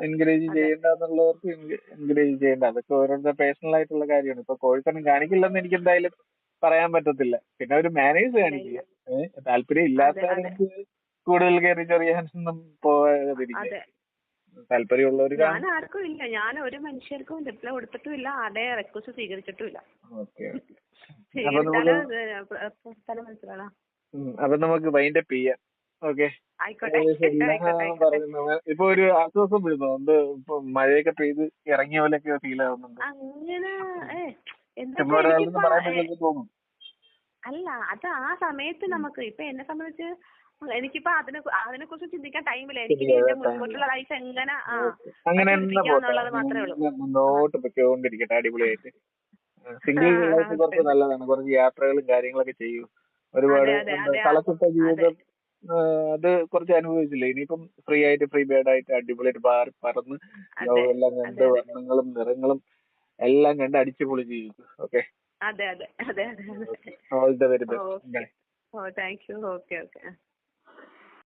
എൻകറേജ് ചെയ്യേണ്ട എന്നുള്ളവർക്ക് എൻകറേജ് ചെയ്യേണ്ട. അതൊക്കെ ഓരോരുത്തരുടെ പേഴ്സണൽ ആയിട്ടുള്ള കാര്യമാണ്. ഇപ്പൊ കോഴിത്തനം കാണിക്കില്ലെന്ന് എനിക്ക് എന്തായാലും പറയാൻ പറ്റത്തില്ല. പിന്നെ ഒരു മാനേഴ്സ് കാണിക്കുക. താല്പര്യം ഇല്ലാത്തവർക്ക് കൂടുതൽ കയറി ചെറിയാനൊന്നും പോകാതിരിക്കുക. താല്പര്യമുള്ളവർ ഞാൻ ആർക്കും ഇല്ല, ഞാൻ ഒരു മനുഷ്യർക്കും റിപ്ലൈ കൊടുത്തിട്ടുമില്ല, ആരുടെ റിക്വസ്റ്റ് സ്വീകരിച്ചിട്ടുമില്ല. അപ്പൊ നമുക്ക് വൈൻഡപ്പ് ചെയ്യാം. ഓക്കെ, ഇപ്പൊ ഒരു ആശ്വാസം വരുന്നു. ഇപ്പൊ മഴയൊക്കെ പെയ്ത് ഇറങ്ങിയ പോലെയൊക്കെ ഫീൽ ആവുന്നുണ്ട്. അങ്ങനെ എന്താ ചുമ്മാ വെച്ചാൽ ഒരാളെന്ന് എനിക്കിപ്പോ പറയുമ്പോൾ ചിലപ്പോൾ തോന്നും. അല്ല അത് ആ സമയത്ത് നമുക്ക് ഇപ്പൊ എന്നെ സംബന്ധിച്ച് എനിക്കിപ്പോ അതിനെക്കുറിച്ച് ചിന്തിക്കാൻ ടൈമില്ല. എനിക്കിനി എന്റെ മുൻപോട്ടുള്ള ലൈഫ് എങ്ങനെ അങ്ങനെ തന്നെ പോട്ടെ, വച്ചുപിടിപ്പിക്കാന്നുള്ളത് മാത്രമേ ഉള്ളൂ. അങ്ങനെ മുന്നോട്ട് പൊയ്ക്കൊണ്ടിരിക്കട്ടെ അടിപൊളിയായിട്ട്. ആ, സിംഗിൾ ലൈഫ് കുറച്ച് നല്ലതാണ്, കുറച്ച് യാത്രകളും കാര്യങ്ങളൊക്കെ ചെയ്യൂ. ഒരുപാട് അതെ അതെ അതെ കളച്ചിട്ട അതെ ജീവിതം അത് കുറച്ച് അനുഭവിച്ചില്ലേ, ഇനിയിപ്പം ഫ്രീ ആയിട്ട് ഫ്രീ ബേർഡ് ആയിട്ട് അടിപൊളിയായിട്ട് പറന്ന് അതെ ലോകമെല്ലാം കണ്ട് അതെ അതെ വർണ്ണങ്ങളും നിറങ്ങളും എല്ലാം കണ്ട് അടിച്ചു പൊളിച്ച് ജീവിക്കും. ഓക്കെ, അതെ അതെ അതെ അതെ അതെ all the very okay. Best. Oh thank you. Okay okay.